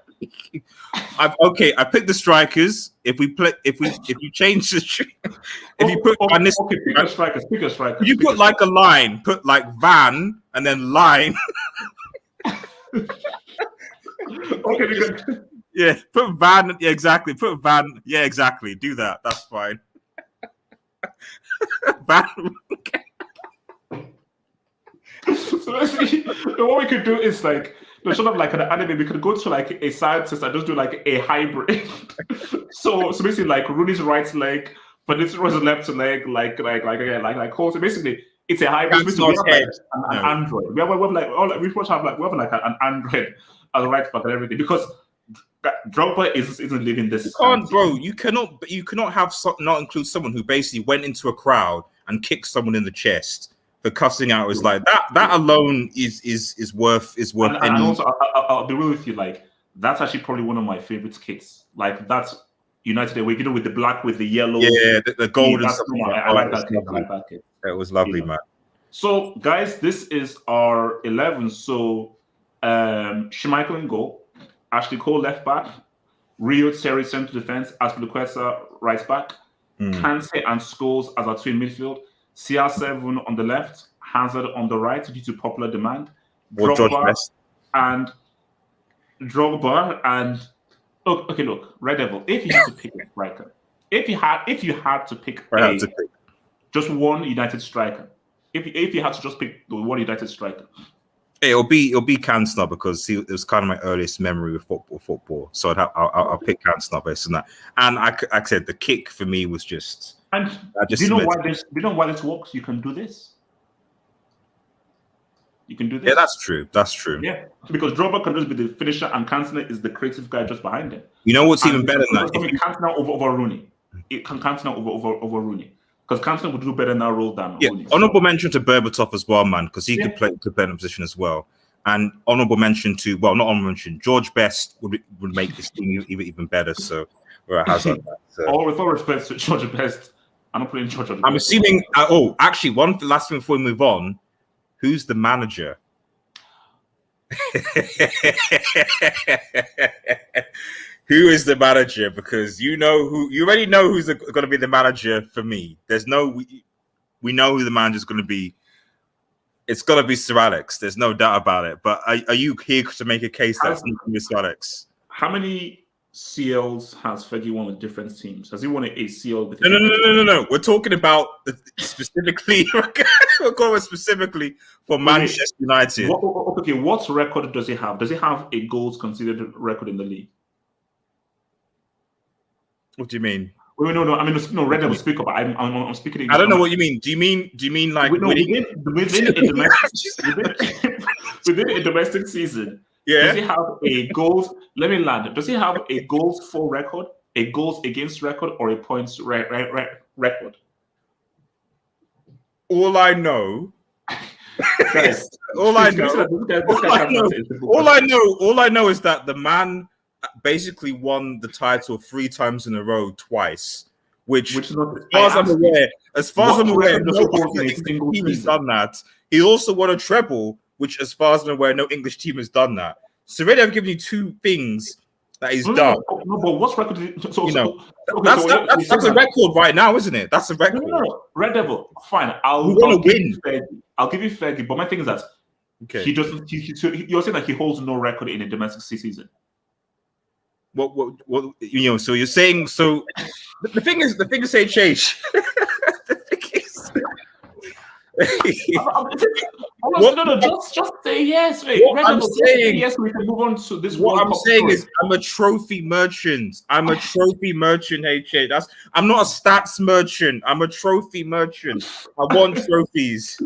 I picked the strikers. If you change the, if you put pick a striker. Pick a striker. You put like a line. Put like Van and then line. Okay. Yeah, put Van. Yeah, exactly. Put Van. Yeah, exactly. Do that. That's fine. Van. So basically, what we could do is like, sort of like an anime. We could go to like a scientist and just do like a hybrid. so basically, like Rooney's right leg, but this was left leg, like so basically, it's a hybrid. We have like an Android. We have like an Android as a right back and everything because. Drogba isn't living this. You can't, bro. You cannot have not include someone who basically went into a crowd and kicked someone in the chest for cussing out. Is like that. That alone is worth. And also, I'll be real with you. Like that's actually probably one of my favorite kicks. Like that's United away, with the black with the yellow. Yeah, the golden stuff. I like that kick. It was lovely, man. So, guys, this is our 11. So, Schmeichel in goal. Ashley Cole left back, Rio Serie centre defense, Aspilicueta right back, Kante and Scholes as our twin midfield, CR7 on the left, Hazard on the right due to popular demand, Drogba and look, Red Devil. If you had to pick a striker, if you had to pick just one United striker, if you had to just pick the one United striker, it'll be Cantona because it was kind of my earliest memory with football. So I'll pick Cantona based on that. And I said the kick for me was just. And do you know why this works? You can do this. You can do this. Yeah, that's true. That's true. Yeah, because Drogba can just be the finisher, and Cantona is the creative guy just behind him. You know what's even better than that? Cantona over Rooney. It can Cantona over Rooney. Because Cantona would do better in that role than Rooney. Honorable mention to Berbatov as well, man, because he could play in a position as well. And honorable mention to, well, not honorable mention, George Best would make this team even better. So, Hazard. All with all respect to George Best, I'm not putting George. I'm assuming. Actually, one last thing before we move on. Who's the manager? Who is the manager? Because you already know who's going to be the manager for me. We know who the manager is going to be. It's going to be Sir Alex. There's no doubt about it. But are you here to make a case that's not going to be Sir Alex? How many CLs has Fergie won with different teams? Has he won a CL with? No. We're talking about specifically. We're going specifically for Manchester United. What record does he have? Does he have a goals considered record in the league? What do you mean? No. I mean, no. Red Devil speak up. I'm speaking. I don't know what you mean. Do you mean like within a domestic season? Yeah. Does he have a goals? Let me land. Does he have a goals for record, a goals against record, or a points record? All I know. Guys, all I know is that the man basically won the title 3 times in a row twice, which as far as I'm aware, no English team has done that. He also won a treble, which as far as I'm aware, no English team has done that. So already I've given you 2 things that he's done. No, but what's record? That's a record right now, isn't it? That's a record. No. Red Devil, fine. I'll win. I'll give you Fergie, but my thing is that he doesn't. You're saying that he holds no record in a domestic season. What so you're saying the thing is HH. Just say yes. Wait. I'm saying yes. We can move on to this. What I'm saying is, I'm a trophy merchant. I'm a trophy merchant. HH. I'm not a stats merchant. I'm a trophy merchant. I want trophies.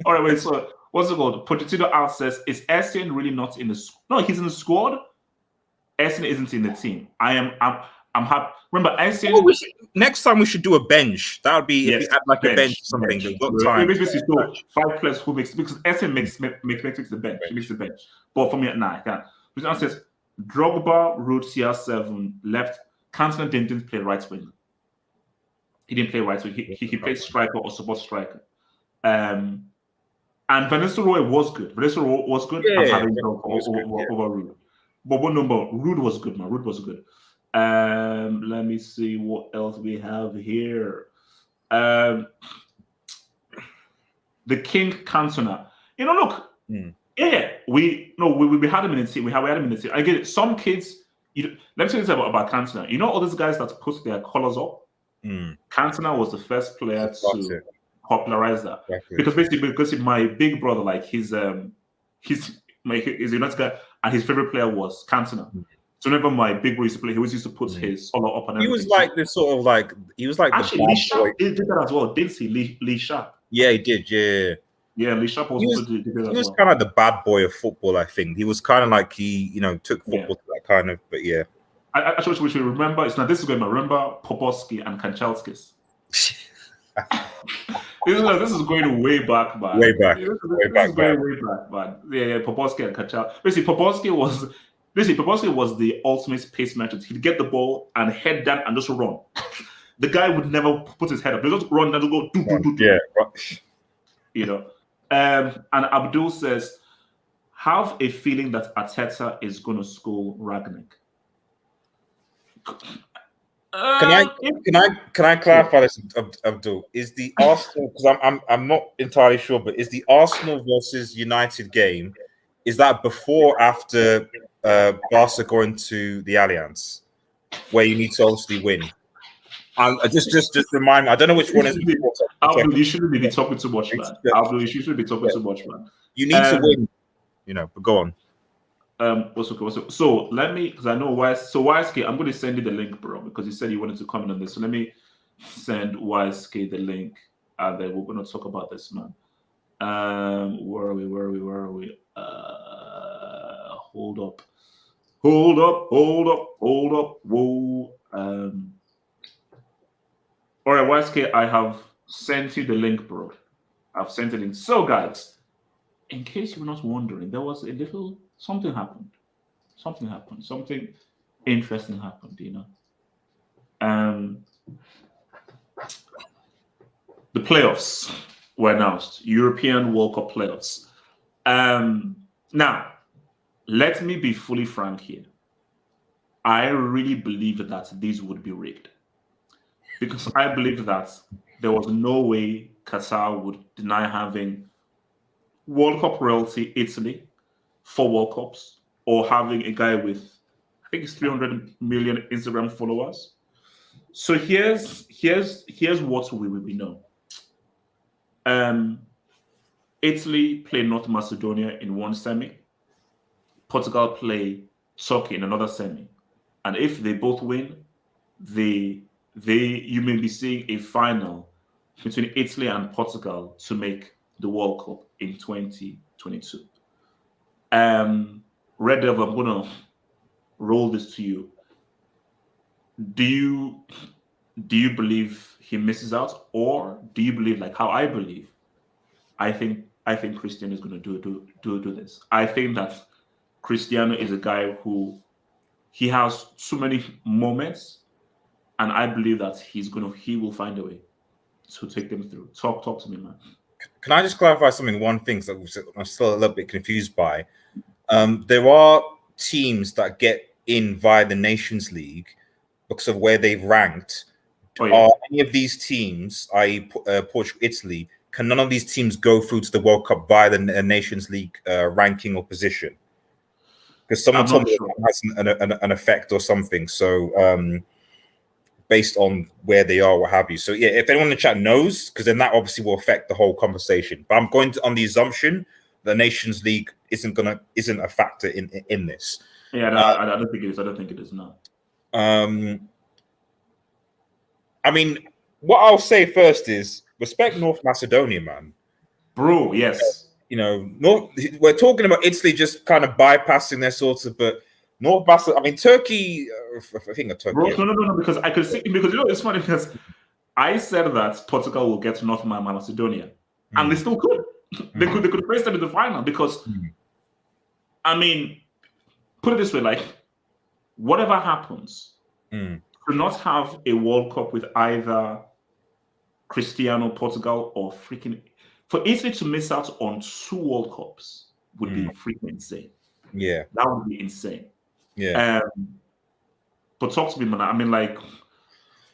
All right. Wait. So what's it called? Pochettino out says, "Is Essien really not in the? No, he's in the squad. Essien isn't in the team. I'm happy. Remember, Essien. Next time we should do a bench. That would be if we had like a bench or something. They've got time. So 5 players who makes because Essien makes the bench. He makes the bench. But for me, nah, I can't. Pochettino says Drogba, Root, CR7 left. Cantona didn't play right wing. He didn't play right wing. He played striker or support striker. And Vanessa Roy was good. I'm having over Root. But what number? Root was good, man. Root was good. Let me see what else we have here. The King Cantona. Look. Yeah, we had him in the team. We had him in the team. I get it. Some kids. Let me tell you something about Cantona. All these guys that put their colors up. Cantona was the first player to popularize that. Exactly. Because my big brother, like he's a United guy, and his favorite player was Cantona. So whenever my big brother used to play, he always used to put his collar up and everything. He was like this sort of like actually Lee Sharp did that as well. Didn't he? Lee Sharp. Yeah, he did. Yeah. Yeah, Lee Sharp also did that. He was kind of the bad boy of football, I think. He was kind of like he took football to that kind of, but yeah. I actually we should remember. It's not this is going to remember Popovsky and Kanchelskis. This is going way back, man. Way back, man. Yeah, Popovsky and Kanchelskis. Basically, Popovsky was the ultimate pace merchant. He'd get the ball and head down and just run. The guy would never put his head up. He'd just run and go do. Yeah. And Abdul says, have a feeling that Arteta is going to school Rangnick. Can I clarify this, Abdul? Is the Arsenal, because I'm not entirely sure, but is the Arsenal versus United game, is that before or after Barca going to the Allianz, where you need to obviously win? Just remind me. I don't know which one is. Abdul, you shouldn't be talking too much, man. Abdul, you shouldn't be talking too much, man. You need to win, but go on. What's okay? So let me, because I know YSK, I'm going to send you the link, bro, because you said you wanted to comment on this. So let me send YSK the link, and then we're going to talk about this, man. Where are we? Hold up. Whoa. All right, YSK, I have sent you the link, bro. I've sent it in. So, guys, in case you were not wondering, there was a little something happened. Something interesting happened, The playoffs were announced. European World Cup playoffs. Now, let me be fully frank here. I really believe that these would be rigged. Because I believe that there was no way Qatar would deny having World Cup royalty Italy 4 World Cups, or having a guy with, I think it's 300 million Instagram followers. So here's what we know. Italy play North Macedonia in one semi. Portugal play Turkey in another semi. And if they both win, you may be seeing a final between Italy and Portugal to make the World Cup in 2022. Red Devil, I'm gonna roll this to you. Do you believe he misses out, or do you believe, like how I believe? I think Cristiano is gonna do this. I think that Cristiano is a guy who he has so many moments, and I believe that he will find a way to take them through. Talk to me, man. Can I just clarify something? One thing that I'm still a little bit confused by. There are teams that get in via the Nations League because of where they've ranked. Oh, yeah. Are any of these teams, i.e. Portugal, Italy, can none of these teams go through to the World Cup via the Nations League ranking or position? Because someone told me that has an effect or something. So based on where they are, what have you. So yeah, if anyone in the chat knows, because then that obviously will affect the whole conversation. But I'm going on the assumption the Nations League isn't a factor in this. Yeah, no, I don't think it is. I don't think it is now. I mean, what I'll say first is respect North Macedonia, man. Bro, yes. We're talking about Italy just kind of bypassing their sorts of, but North Macedonia, I mean, Turkey, I think of Turkey. Bro, no, because I could see, because it's funny because I said that Portugal will get to North Macedonia, and they still could. They could face them in the final because, I mean, put it this way, like, whatever happens, to not have a World Cup with either Cristiano, Portugal, or for Italy to miss out on 2 World Cups would be freaking insane. Yeah. That would be insane. Yeah. But talk to me, man. I mean, like,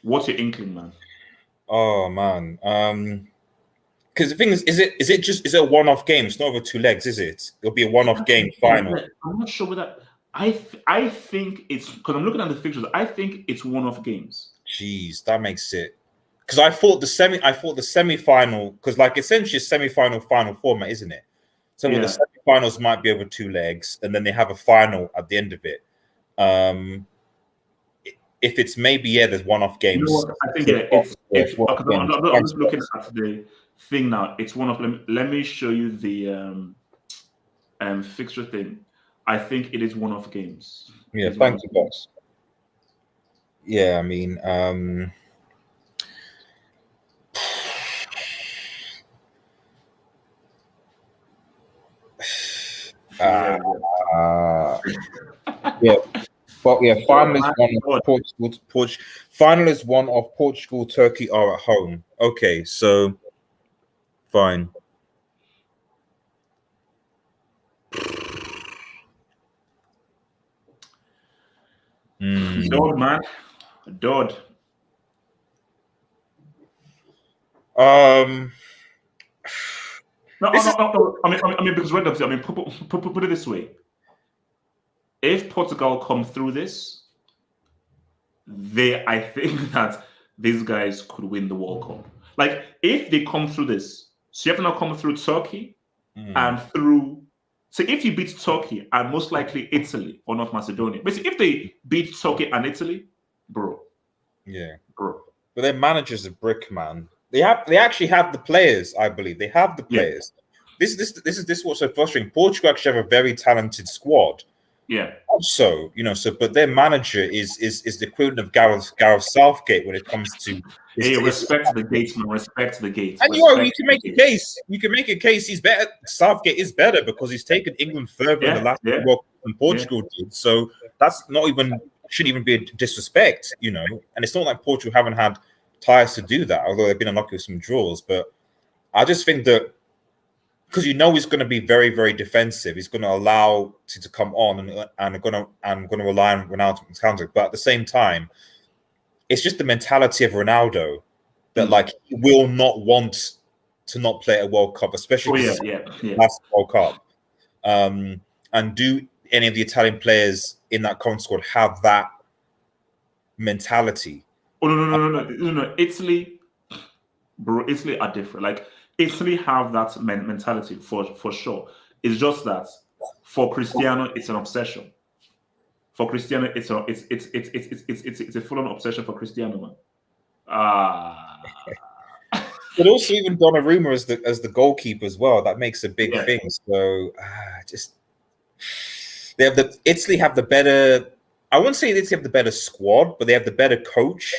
what's your inkling, man? Oh, man. Because the thing is it a one-off game? It's not over 2 legs, is it? It'll be a one-off game final. I'm not sure whether I think it's, because I'm looking at the fixtures. I think it's one-off games. Jeez, that makes it. Because I thought the semi-final, because like essentially a semi-final final format, isn't it? So the semi-finals might be over 2 legs, and then they have a final at the end of it. If it's maybe there's one-off games. You know, I think I'm just looking at the thing now. It's one of them. Let me show you the fixture thing. I think it is one-off games. Yeah, thank you, boss. Yeah, I mean, but yeah, final is one of Portugal, Turkey are at home. Okay, so fine. Dodd, man. Dodd. No. I mean, because put it this way: if Portugal come through this, I think that these guys could win the World Cup. Like, if they come through this, so you have to now come through Turkey and through. So if you beat Turkey and most likely Italy or North Macedonia, but if they beat Turkey and Italy, bro. But their manager's a brick, man. They actually have the players. I believe they have the players. Yeah. This is what's so frustrating. Portugal actually have a very talented squad. Yeah. Also, but their manager is the equivalent of Gareth Southgate when it comes to. Respect to the gates, man. Respect to the gates. And you can make a case. You can make a case. He's better. Southgate is better because he's taken England further in the last World Cup than Portugal did. So that's shouldn't even be a disrespect, And it's not like Portugal haven't had ties to do that, although they've been unlucky with some draws. But I just think that because he's going to be very, very defensive, he's going to allow to come on and going to rely on Ronaldo's counter. But at the same time, it's just the mentality of Ronaldo that he will not want to not play a World Cup, especially last World Cup. And do any of the Italian players in that current squad have that mentality? Oh no! Italy, bro. Italy are different. Like, Italy have that mentality for sure. It's just that for Cristiano, it's an obsession. For Cristiano, it's a full-on obsession for Cristiano, man. But also even Donnarumma as the goalkeeper as well. That makes a big thing. So Italy have the better. I wouldn't say Italy have the better squad, but they have the better coach,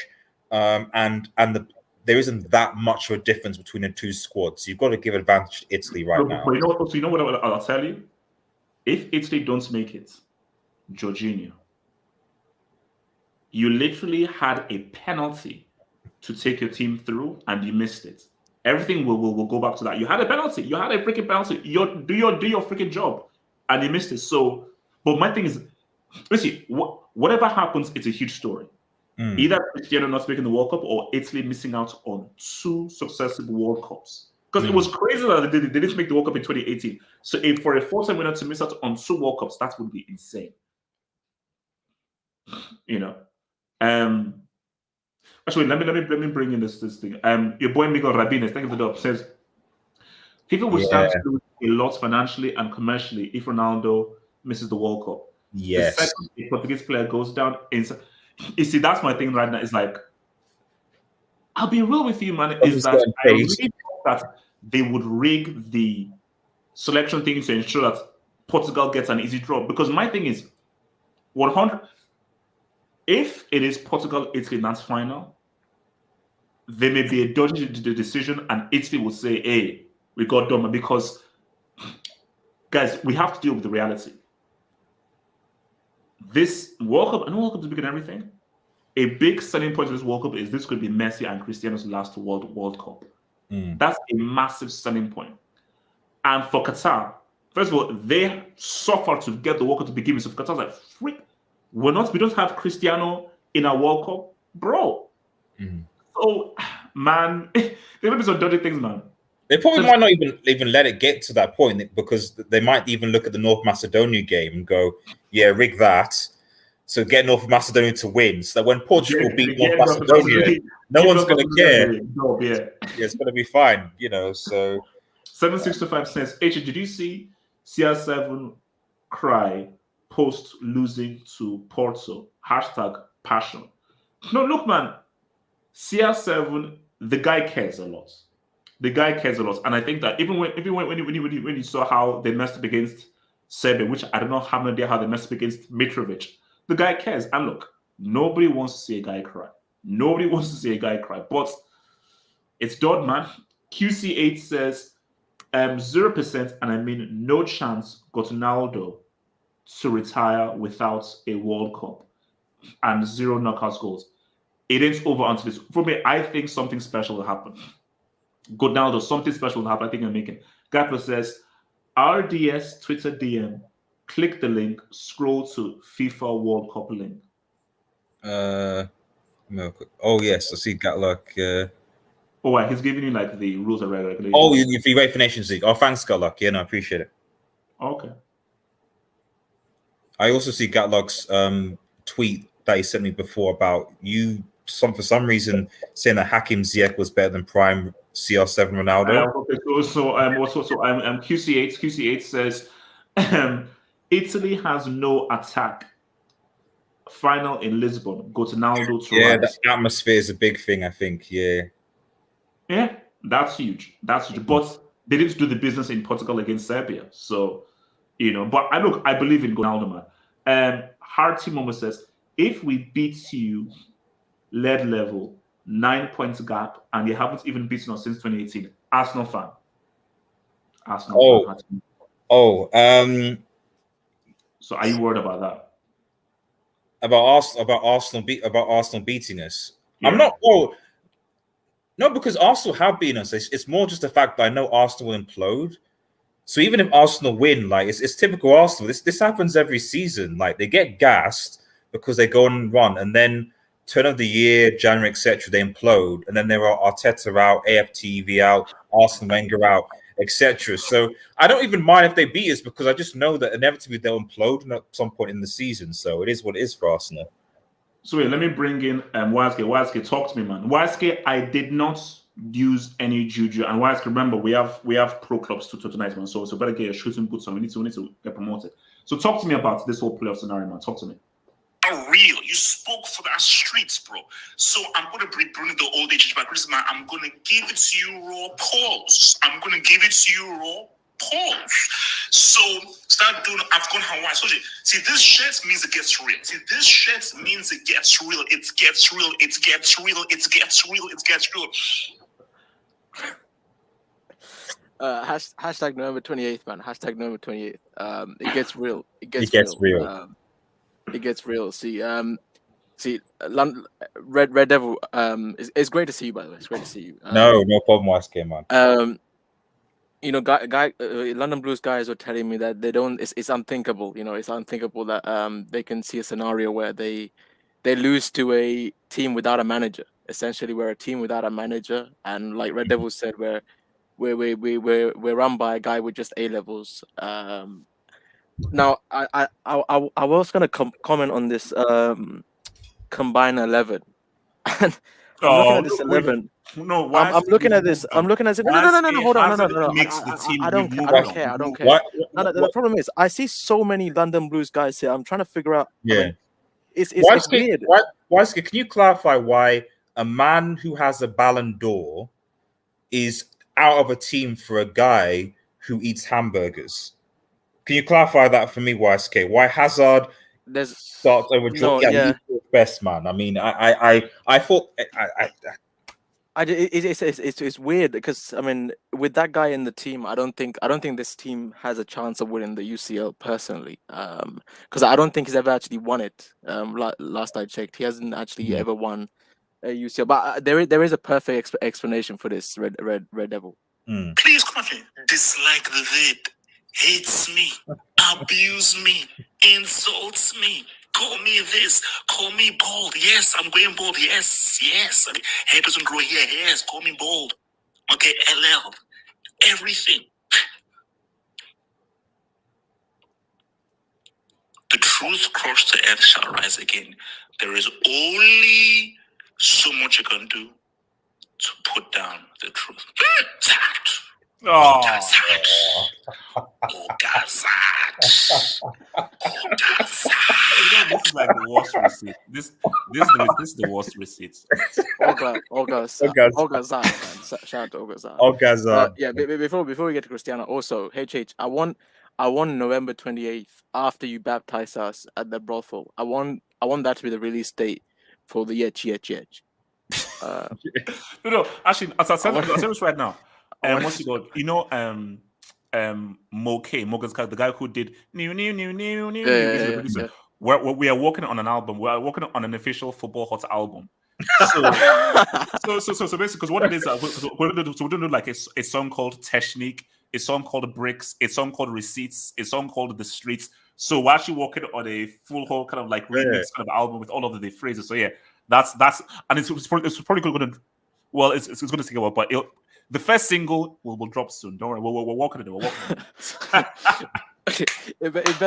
and there isn't that much of a difference between the two squads. So you've got to give advantage to Italy now. But you know what I'll tell you? If Italy don't make it, Jorginho, you literally had a penalty to take your team through, and you missed it. Everything will go back to that. You had a penalty. You had a freaking penalty. Do your freaking job, and you missed it. So, but my thing is, listen, whatever happens, it's a huge story. Either Cristiano not making the World Cup or Italy missing out on 2 successive World Cups. Because it was crazy that they didn't make the World Cup in 2018. So if for a 4-time winner to miss out on 2 World Cups, that would be insane. Actually, let me bring in this thing. Your boy Miguel Rabines, thank you for the up, says people will stand to lose a lot financially and commercially if Ronaldo misses the World Cup. Yes. The second a Portuguese player goes down, you see, that's my thing right now. It's like, I'll be real with you, man. Is that I really thought that they would rig the selection thing to ensure that Portugal gets an easy draw. Because my thing is, 100. If it is Portugal-Italy in that final, there may be a dodgy decision, and Italy will say, "Hey, we got dumber." Because, guys, we have to deal with the reality. This World Cup, I know World Cup is big and everything. A big selling point of this World Cup is this could be Messi and Cristiano's last World Cup. That's a massive selling point. And for Qatar, first of all, they suffered to get the World Cup to begin with. So Qatar's like, freak, we don't have Cristiano in our World Cup, bro. So, man, there may be some dirty things, man. They probably might not even let it get to that point, because they might even look at the North Macedonia game and go, yeah, rig that. So get North Macedonia to win. So that when Portugal beat North Macedonia, no one's going to care. Yeah, it's going to be fine, so. 765 says, H, did you see CR7 cry post losing to Porto? #passion. No, look, man. CR7, the guy cares a lot. And I think that even when you saw how they messed up against Serie, which I don't know, have no idea how they messed up against Mitrovic, the guy cares. And look, nobody wants to see a guy cry. But it's done, man. QC8 says 0%, and I mean no chance, got Ronaldo to retire without a World Cup and 0 knockout goals. It ain't over until this. For me, I think something special will happen. Ronaldo, something special will happen. I think I'm making. Gato says, RDS Twitter DM, click the link, scroll to FIFA World Cup link. No. Oh yes, I see Gatlock. Oh, right, he's giving you like the rules and regulations. Oh, if you wait for Nations League. Oh, thanks, Gatlock. Yeah, no, I appreciate it. Okay. I also see Gatlock's tweet that he sent me before about you. For some reason saying that Hakim Ziyech was better than prime CR7 Ronaldo. Okay, QC8 says Italy has no attack. Final in Lisbon. Go to Ronaldo to Yeah, rise. the atmosphere is a big thing, I think. Yeah. Yeah, that's huge. That's huge. But they didn't do the business in Portugal against Serbia. So, but I believe in Ronaldo, man. Hearty Momo says, if we beat you lead level, 9 points gap, and you haven't even beaten us since 2018. Arsenal fan. Arsenal fan. So are you worried about that? About Arsenal beating us? Yeah. I'm not. Oh, no, because Arsenal have beaten us. It's more just the fact that I know Arsenal will implode. So even if Arsenal win, like it's typical Arsenal. This happens every season. Like they get gassed because they go on and run, and then turn of the year, January, etc., they implode, and then there are Arteta out, AFTV out, Arsene Wenger out, etc. So I don't even mind if they beat us because I just know that inevitably they'll implode at some point in the season. So it is what it is for Arsenal. So wait, let me bring in Waske. Waske, talk to me, man. Waske, I did not use any juju, and Waske, remember we have pro clubs to tonight, man. So better get your shooting boots on. We need to get promoted. So talk to me about this whole playoff scenario, man. Talk to me. Real. You spoke for the streets, bro. So I'm going to bring the old age back. Man, I'm going to give it to you raw pause. So start doing Afghan Hawaii. So see, this shirt means it gets real. It gets real. Hashtag November 28th, man. Hashtag November 28th. It gets real. It gets real. It gets real. See, Red Devil. It's great to see you, by the way. It's great to see you. No problem, YSK, man. London Blues guys were telling me that they don't. It's unthinkable. It's unthinkable that they can see a scenario where they lose to a team without a manager. Essentially, we're a team without a manager, and like Red Devil said, we're run by a guy with just A levels. Now, I was gonna comment on this combined 11. I'm looking at this 11. No, I'm looking at this. I'm looking at it. No. Hold on. No. I don't care. The problem is, I see so many London Blues guys here. I'm trying to figure out. Yeah, I mean, it's weird. Waiske, can you clarify why a man who has a Ballon d'Or is out of a team for a guy who eats hamburgers? Can you clarify that for me, YSK? Why Hazard starts over Jordan? He's best man. I mean, I thought it's weird because I mean, with that guy in the team, I don't think this team has a chance of winning the UCL personally. Because I don't think he's ever actually won it. Last I checked, he hasn't actually ever won a UCL. But there is a perfect explanation for this, Red Devil. Please come on, dislike the vid. Hates me, abuse me, insults me, call me this, call me bald. Yes, I'm going bald. Yes. I mean, hair doesn't grow here. Yes, call me bald. Okay, LL, everything. The truth crushed to earth shall rise again. There is only so much you can do to put down the truth. This is like the worst receipt. This is the worst receipt. Ogazad, man. Shout out to Ogazad. Ogazad. Yeah, before we get to Cristiano, also, HH, I want November 28th after you baptize us at the brothel. I want that to be the release date for the Yech. No, actually, as I said this right now. What's it called? Moga's the guy who did new. Yeah. We are working on an album. We are working on an official Football Hot album. So basically, because what it is, we're going to do like a song called Technique, a song called Bricks, a song called Receipts, a song called The Streets. So we're actually working on a full whole kind of like remix kind of album with all of the phrases. So yeah, that's and it's probably going to. Well, it's going to take a while, but the first single will drop soon. Don't worry, we're working on it. We're working on it. It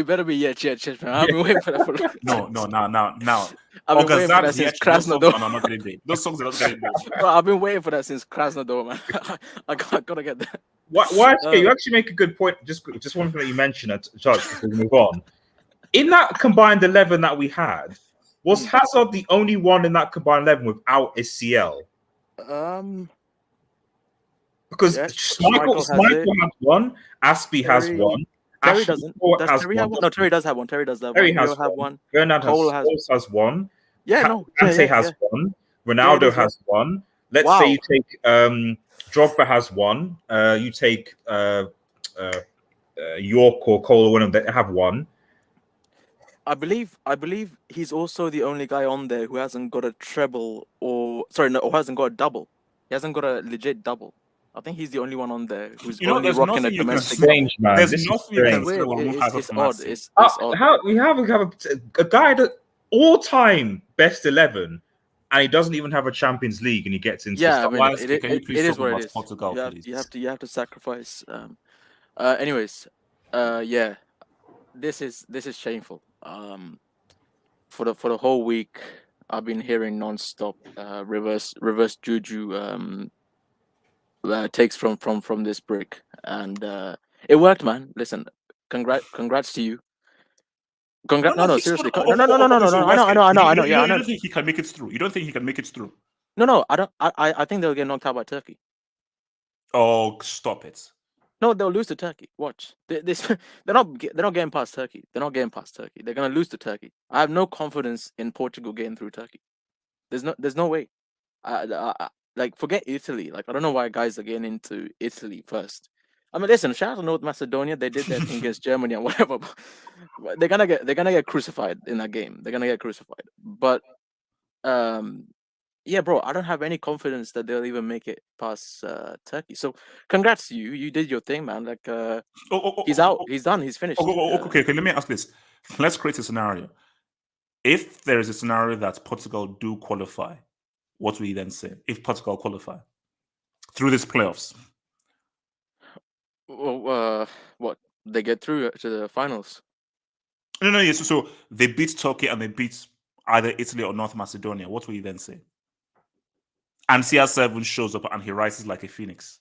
better be yes, man. I've been waiting for that for No. Now. I've been waiting for that since Krasnodar. I'm not getting paid. Those songs are not getting paid. Bro, I've been waiting for that since Krasnodar, man. I gotta get that. Why? You actually make a good point. Just one thing that you mentioned, Charles, before we move on. In that combined 11 that we had, was Hazard the only one in that combined 11 without a CL? Because Schmeichel has one, Aspie has one. Terry doesn't. Does Terry have one? No, Terry does have one. Terry does have Terry one. has one. Bernard has one. Yeah, no. Kante has one. Ronaldo has one. Let's say you take Drogba has one. You take York or Cole or one of them that have one. I believe he's also the only guy on there who hasn't got a treble or hasn't got a double. He hasn't got a legit double. I think he's the only one on there who's only rocking a domestic. Strange, man. There's nothing you can say. It's odd. It's odd. How we have a guy that all-time best 11, and he doesn't even have a Champions League, and he gets into. Yeah, I mean, it is what it is. Portugal, you have to sacrifice. Anyways, yeah, this is shameful. For the whole week, I've been hearing non-stop reverse juju takes from this brick, and it worked, man. Listen, congrats to you. Seriously. No. I know. Yeah, I know. You don't think he can make it through? You don't think he can make it through? No, I don't. I think they'll get knocked out by Turkey. Oh, stop it! No, they'll lose to Turkey. Watch. They're not getting past Turkey. They're not getting past Turkey. They're gonna lose to Turkey. I have no confidence in Portugal getting through Turkey. There's no way. Like, forget Italy. Like, I don't know why guys are getting into Italy first. I mean, listen, shout out to North Macedonia. They did their thing against Germany and whatever. But they're gonna get crucified in that game. They're gonna get crucified. But yeah, bro, I don't have any confidence that they'll even make it past Turkey. So congrats to you. You did your thing, man. Like he's out. He's done. He's finished. Okay. Let me ask this. Let's create a scenario. If there is a scenario that Portugal do qualify, what will you then say? If Portugal qualify through these playoffs? Well, what? They get through to the finals? No. Yes. So they beat Turkey and they beat either Italy or North Macedonia. What will you then say? And CR7 shows up and he rises like a phoenix.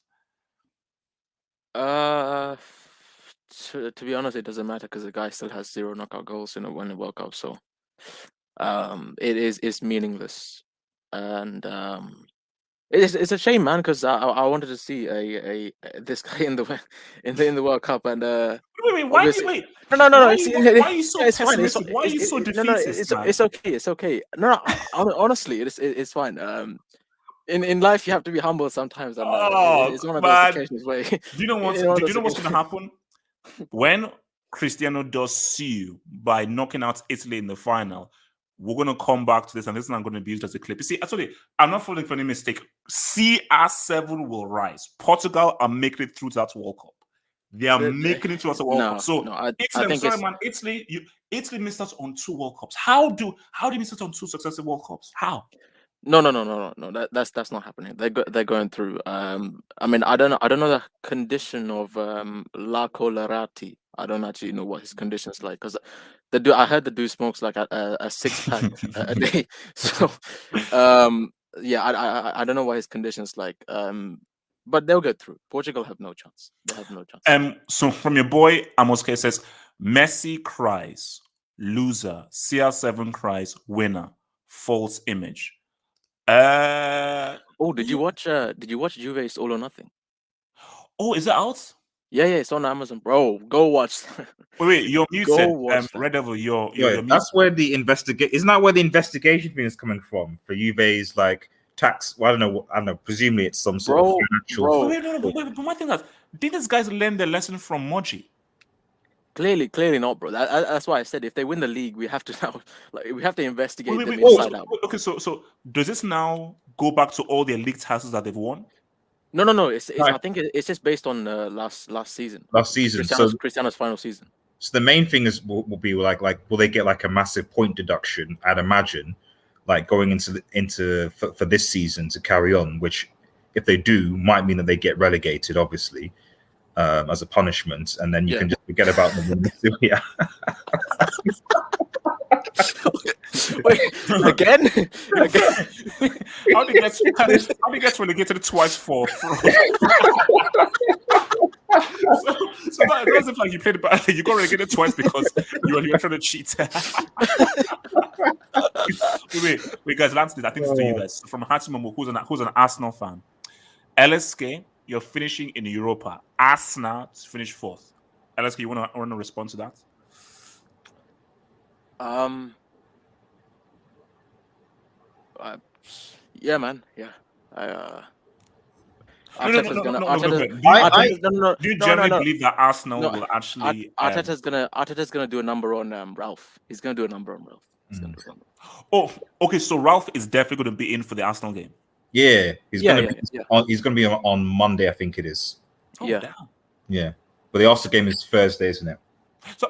To be honest, it doesn't matter because the guy still has 0 knockout goals in a World Cup. So it's meaningless. And it's a shame, man, because I wanted to see this guy in the World Cup, and wait, why you wait? No. Why are you so pessimistic? Why are you so defeatist? It's okay. No, honestly, it's fine. In life, you have to be humble sometimes. And, it's one of those occasions where. Do you know what's going to happen when Cristiano does see you by knocking out Italy in the final? We're going to come back to this, and this is not going to be used as a clip. You see, actually, I'm not falling for any mistake. CR7 will rise. Portugal are making it through to that World Cup. They are making it through to World Cup. So, Italy missed out on 2 World Cups. How do you miss out on 2 successive World Cups? How? No. That's not happening. They're going through. I mean, I don't know the condition of La Colarati. I don't actually know what his condition's like because I heard the dude smokes like a 6-pack a day. So yeah, I don't know what his condition's like. But they'll get through. Portugal have no chance. They have no chance. So from your boy Amos K says Messi cries loser, CR7 cries winner, false image. Did you watch Juve's All or Nothing? Oh, is it out? Yeah, it's on Amazon, bro. Go watch. Wait, you're muted. Red Devil, you're that's where the investigation. Isn't that where the investigation thing is coming from for Juve's like tax? Well, I don't know. Presumably, it's some sort of financial. Wait, but my thing is, did these guys learn their lesson from Moji? Clearly not, bro. That's why I said if they win the league, we have to now, we have to investigate them inside out. Okay, so does this now go back to all their league titles that they've won? No. I think it's just based on last season. Last season, Cristiano's final season. So the main thing will be like will they get like a massive point deduction? I'd imagine, like going into for this season to carry on, which if they do might mean that they get relegated, obviously, as a punishment, and then you can just forget about them. Yeah. Wait, again? How do you get relegated twice for fraud? so that doesn't like you played badly. You got relegated twice because you were trying to cheat. wait, guys. Lance, I think it's to you guys from Hatimomo, who's an Arsenal fan. LSK, you're finishing in Europa. Arsenal to finish fourth. LSK, you want to respond to that? Yeah, man. Yeah. Do you generally believe that Arsenal will actually? Arteta's gonna do a number on Ralf. He's gonna do a number on Ralf. Oh, okay. So Ralf is definitely going to be in for the Arsenal game. Yeah, he's gonna be on Monday, I think it is. Damn. Yeah, but the Arsenal game is Thursday, isn't it? So,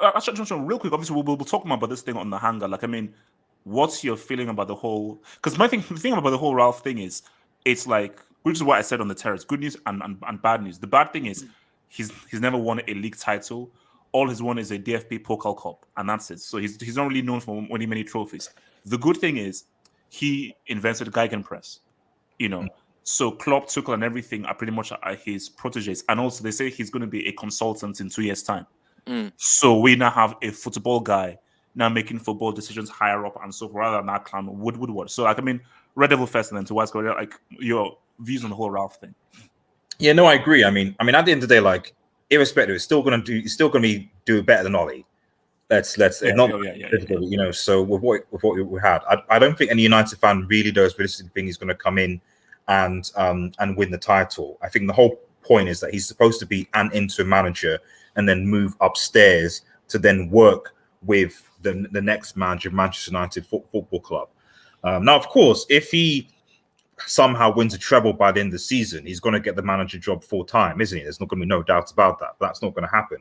real quick, obviously, we'll talk more about this thing on the hangar. Like, I mean, what's your feeling about the whole? Because the thing about the whole Ralf thing is, it's like, which is what I said on the terrace. Good news and bad news. The bad thing is, he's never won a league title. All he's won is a DFB Pokal Cup, and that's it. So he's not really known for winning many trophies. The good thing is, he invented Gegenpress. So Klopp, Tuchel, and everything are pretty much his proteges. And also, they say he's going to be a consultant in 2 years' time. So we now have a football guy now making football decisions higher up and so forth, rather than that clown Woodward. So, like, I mean, Red Devil first and then to Wise, like, your views on the whole Ralf thing. Yeah, no, I agree. I mean, at the end of the day, like, irrespective, it's still going to do better than Ollie. So with what we had, I don't think any United fan really does realistically think he's going to come in and win the title. I think the whole point is that he's supposed to be an interim manager and then move upstairs to then work with the next manager of Manchester United Football Club. Now, of course, if he somehow wins a treble by the end of the season, he's going to get the manager job full time, isn't he? There's not going to be no doubt about that. But that's not going to happen.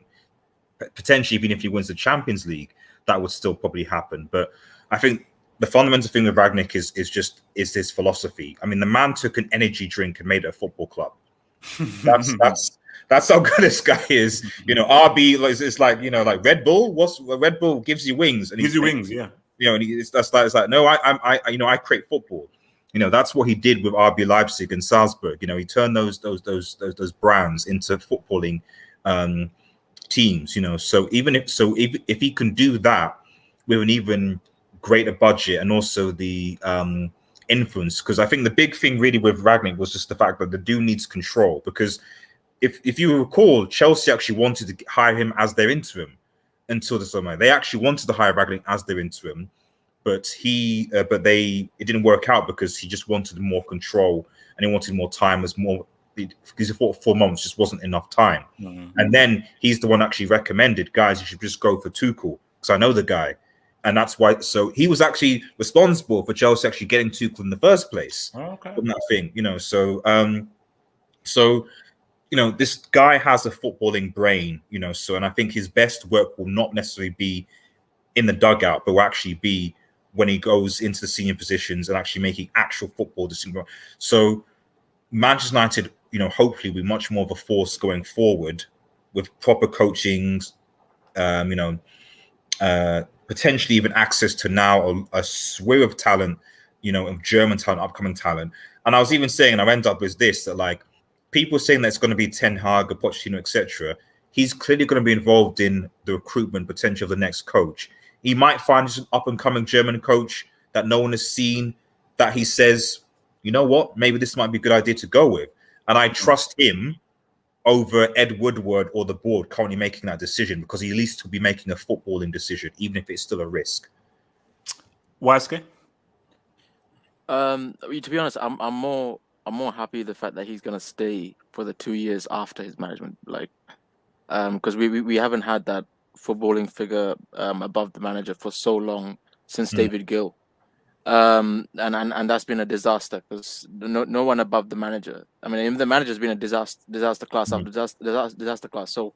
Potentially, even if he wins the Champions League, that would still probably happen. But I think the fundamental thing with Rangnick is his philosophy. I mean, the man took an energy drink and made it a football club. That's how good this guy is. RB it's like like Red Bull. Red Bull gives you wings and gives you wings, yeah. And it's like no, I create football. That's what he did with RB Leipzig and Salzburg. He turned those brands into footballing teams. So if he can do that with an even greater budget and also the influence, because I think the big thing really with Rangnick was just the fact that the dude needs control. Because if you recall, Chelsea actually wanted to hire him as their interim until the summer. They actually wanted to hire Rangnick as their interim, but it didn't work out because he just wanted more control and he wanted more time because he thought 4 months just wasn't enough time. And then he's the one actually recommended, guys, you should just go for Tuchel because I know the guy. And that's why. So he was actually responsible for Chelsea actually getting Tuchel in the first place. From that thing, this guy has a footballing brain, and I think his best work will not necessarily be in the dugout, but will actually be when he goes into the senior positions and actually making actual football decisions. So Manchester United, hopefully will be much more of a force going forward with proper coaching, potentially even access to now a swirl of talent, of German talent, upcoming talent. And I was even saying, and I end up with this, that like people saying that it's going to be Ten Hag, Pochettino, etc. He's clearly going to be involved in the recruitment potential of the next coach. He might find an up-and-coming German coach that no one has seen that he says, you know what, maybe this might be a good idea to go with. And I trust him over Ed Woodward or the board currently making that decision, because he at least will be making a footballing decision, even if it's still a risk. Waske? To be honest, I'm more happy the fact that he's gonna stay for the 2 years after his management, because we haven't had that footballing figure above the manager for so long since David Gill, and that's been a disaster because no one above the manager. I mean, the manager's been a disaster class after disaster class. So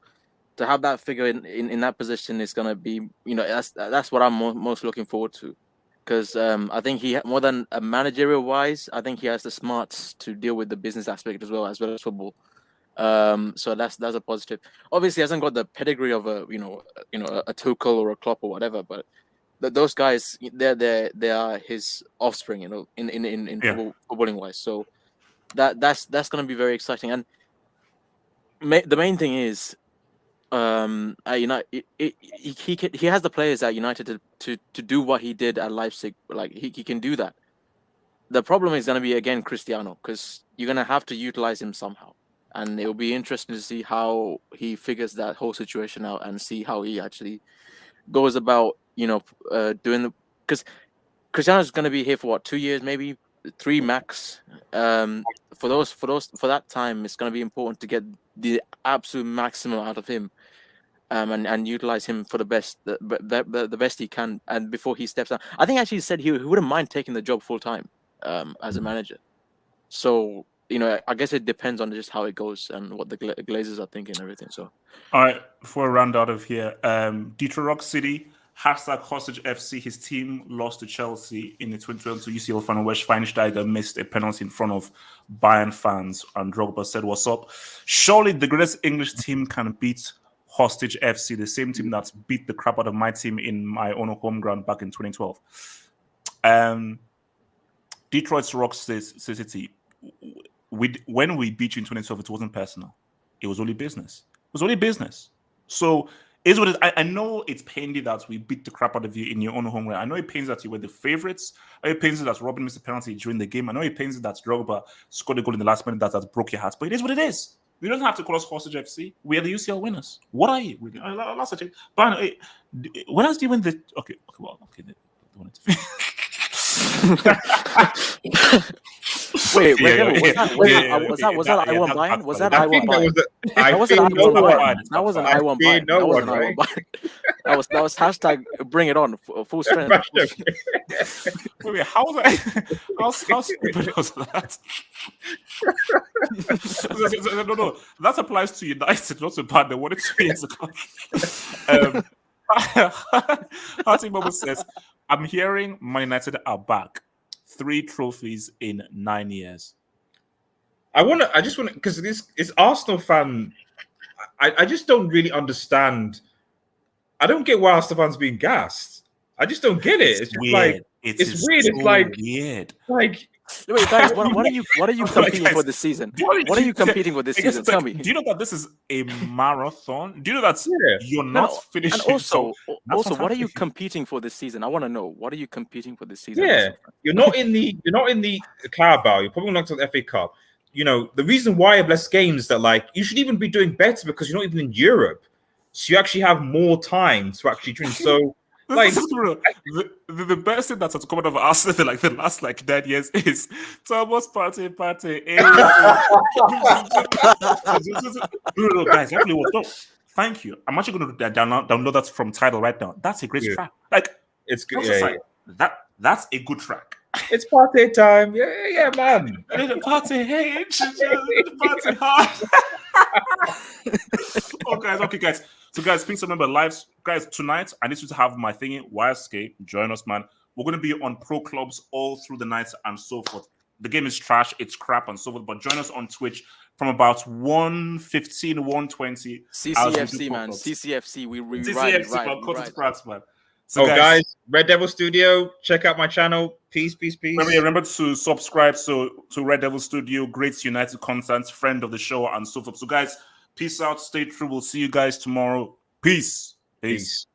to have that figure in that position is gonna be, that's what I'm most looking forward to. because I think he more than a managerial wise, I think he has the smarts to deal with the business aspect as well as football. So that's a positive. Obviously, he hasn't got the pedigree of a a Tuchel or a Klopp or whatever, but those guys, they are his offspring, in footballing wise. So that's going to be very exciting. And the main thing is, he has the players at United to do what he did at Leipzig. Like he can do that. The problem is going to be again Cristiano, because you're going to have to utilize him somehow, and it will be interesting to see how he figures that whole situation out and see how he actually goes about doing because Cristiano's going to be here for what, 2 years, maybe 3 max. For that time, it's going to be important to get the absolute maximum out of him, and utilize him for the best he can. And before he steps down, I think actually he said he wouldn't mind taking the job full time as a manager. So I guess it depends on just how it goes and what the Glazers are thinking and everything. So, all right, before we round out of here, Detroit Rock City. #Hostage FC. His team lost to Chelsea in the 2022 UCL final, where Schweinsteiger missed a penalty in front of Bayern fans, and Drogba said, "What's up?" Surely the greatest English team can beat Hostage FC, the same team that beat the crap out of my team in my own home ground back in 2012. Detroit's Rock City. When we beat you in 2012, it wasn't personal. It was only business. So. Is what it is. I know it's painful that we beat the crap out of you in your own home ground. I know it pains that you were the favorites. I know it pains that Robin missed a penalty during the game. I know it pains that Drogba scored a goal in the last minute that broke your heart. But it is what it is. You don't have to call us Hostage FC. We are the UCL winners. What are you? Last check. But when else do you win the? Okay. Wait, was that I1 Bayern? Was that I1 Bayern? That wasn't I1 Bayern. That wasn't I1 Bayern. That wasn't I1 Bayern. That was hashtag bring it on, full strength. Wait, how was that? How stupid was that? No. That applies to United, not to Bayern. They won it 2 years ago. Hatimabu says, I'm hearing Man United are back. 3 trophies in 9 years. I just want to, because this is Arsenal fan. I just don't really understand. I don't get why Arsenal fans being gassed. I just don't get it. It's weird. It's weird. It's like weird. Like, wait, guys, what are you competing for this season? What are you competing for this season? Tell me. Do you know that this is a marathon? Do you know that you're not finishing? And also, what are you competing for this season? I want to know. What are you competing for this season? Yeah, you're not in the Carabao. You're probably not in the FA Cup. The reason why you have less games that you should even be doing better because you're not even in Europe, so you actually have more time to actually train. So. The best thing that's come out of Arsenal in the last 9 years is Thomas party. No, guys, actually, thank you. I'm actually going to download that from Tidal right now. That's a great track. It's good. That's a good track. It's party time. Yeah, man. Party, hey, party hard. Okay, guys. So, guys, please remember, guys, tonight, I need you to have my thingy, YSK. Join us, man. We're going to be on pro clubs all through the night and so forth. The game is trash, it's crap, and so forth. But join us on Twitch from about 1:15, 1:20. CCFC, man. CCFC. We CCFC, right. Man. So, guys, Red Devil Studio, check out my channel. Peace. Remember to subscribe to Red Devil Studio, great United content, friend of the show, and so forth. So, guys, peace out. Stay true. We'll see you guys tomorrow. Peace. Peace.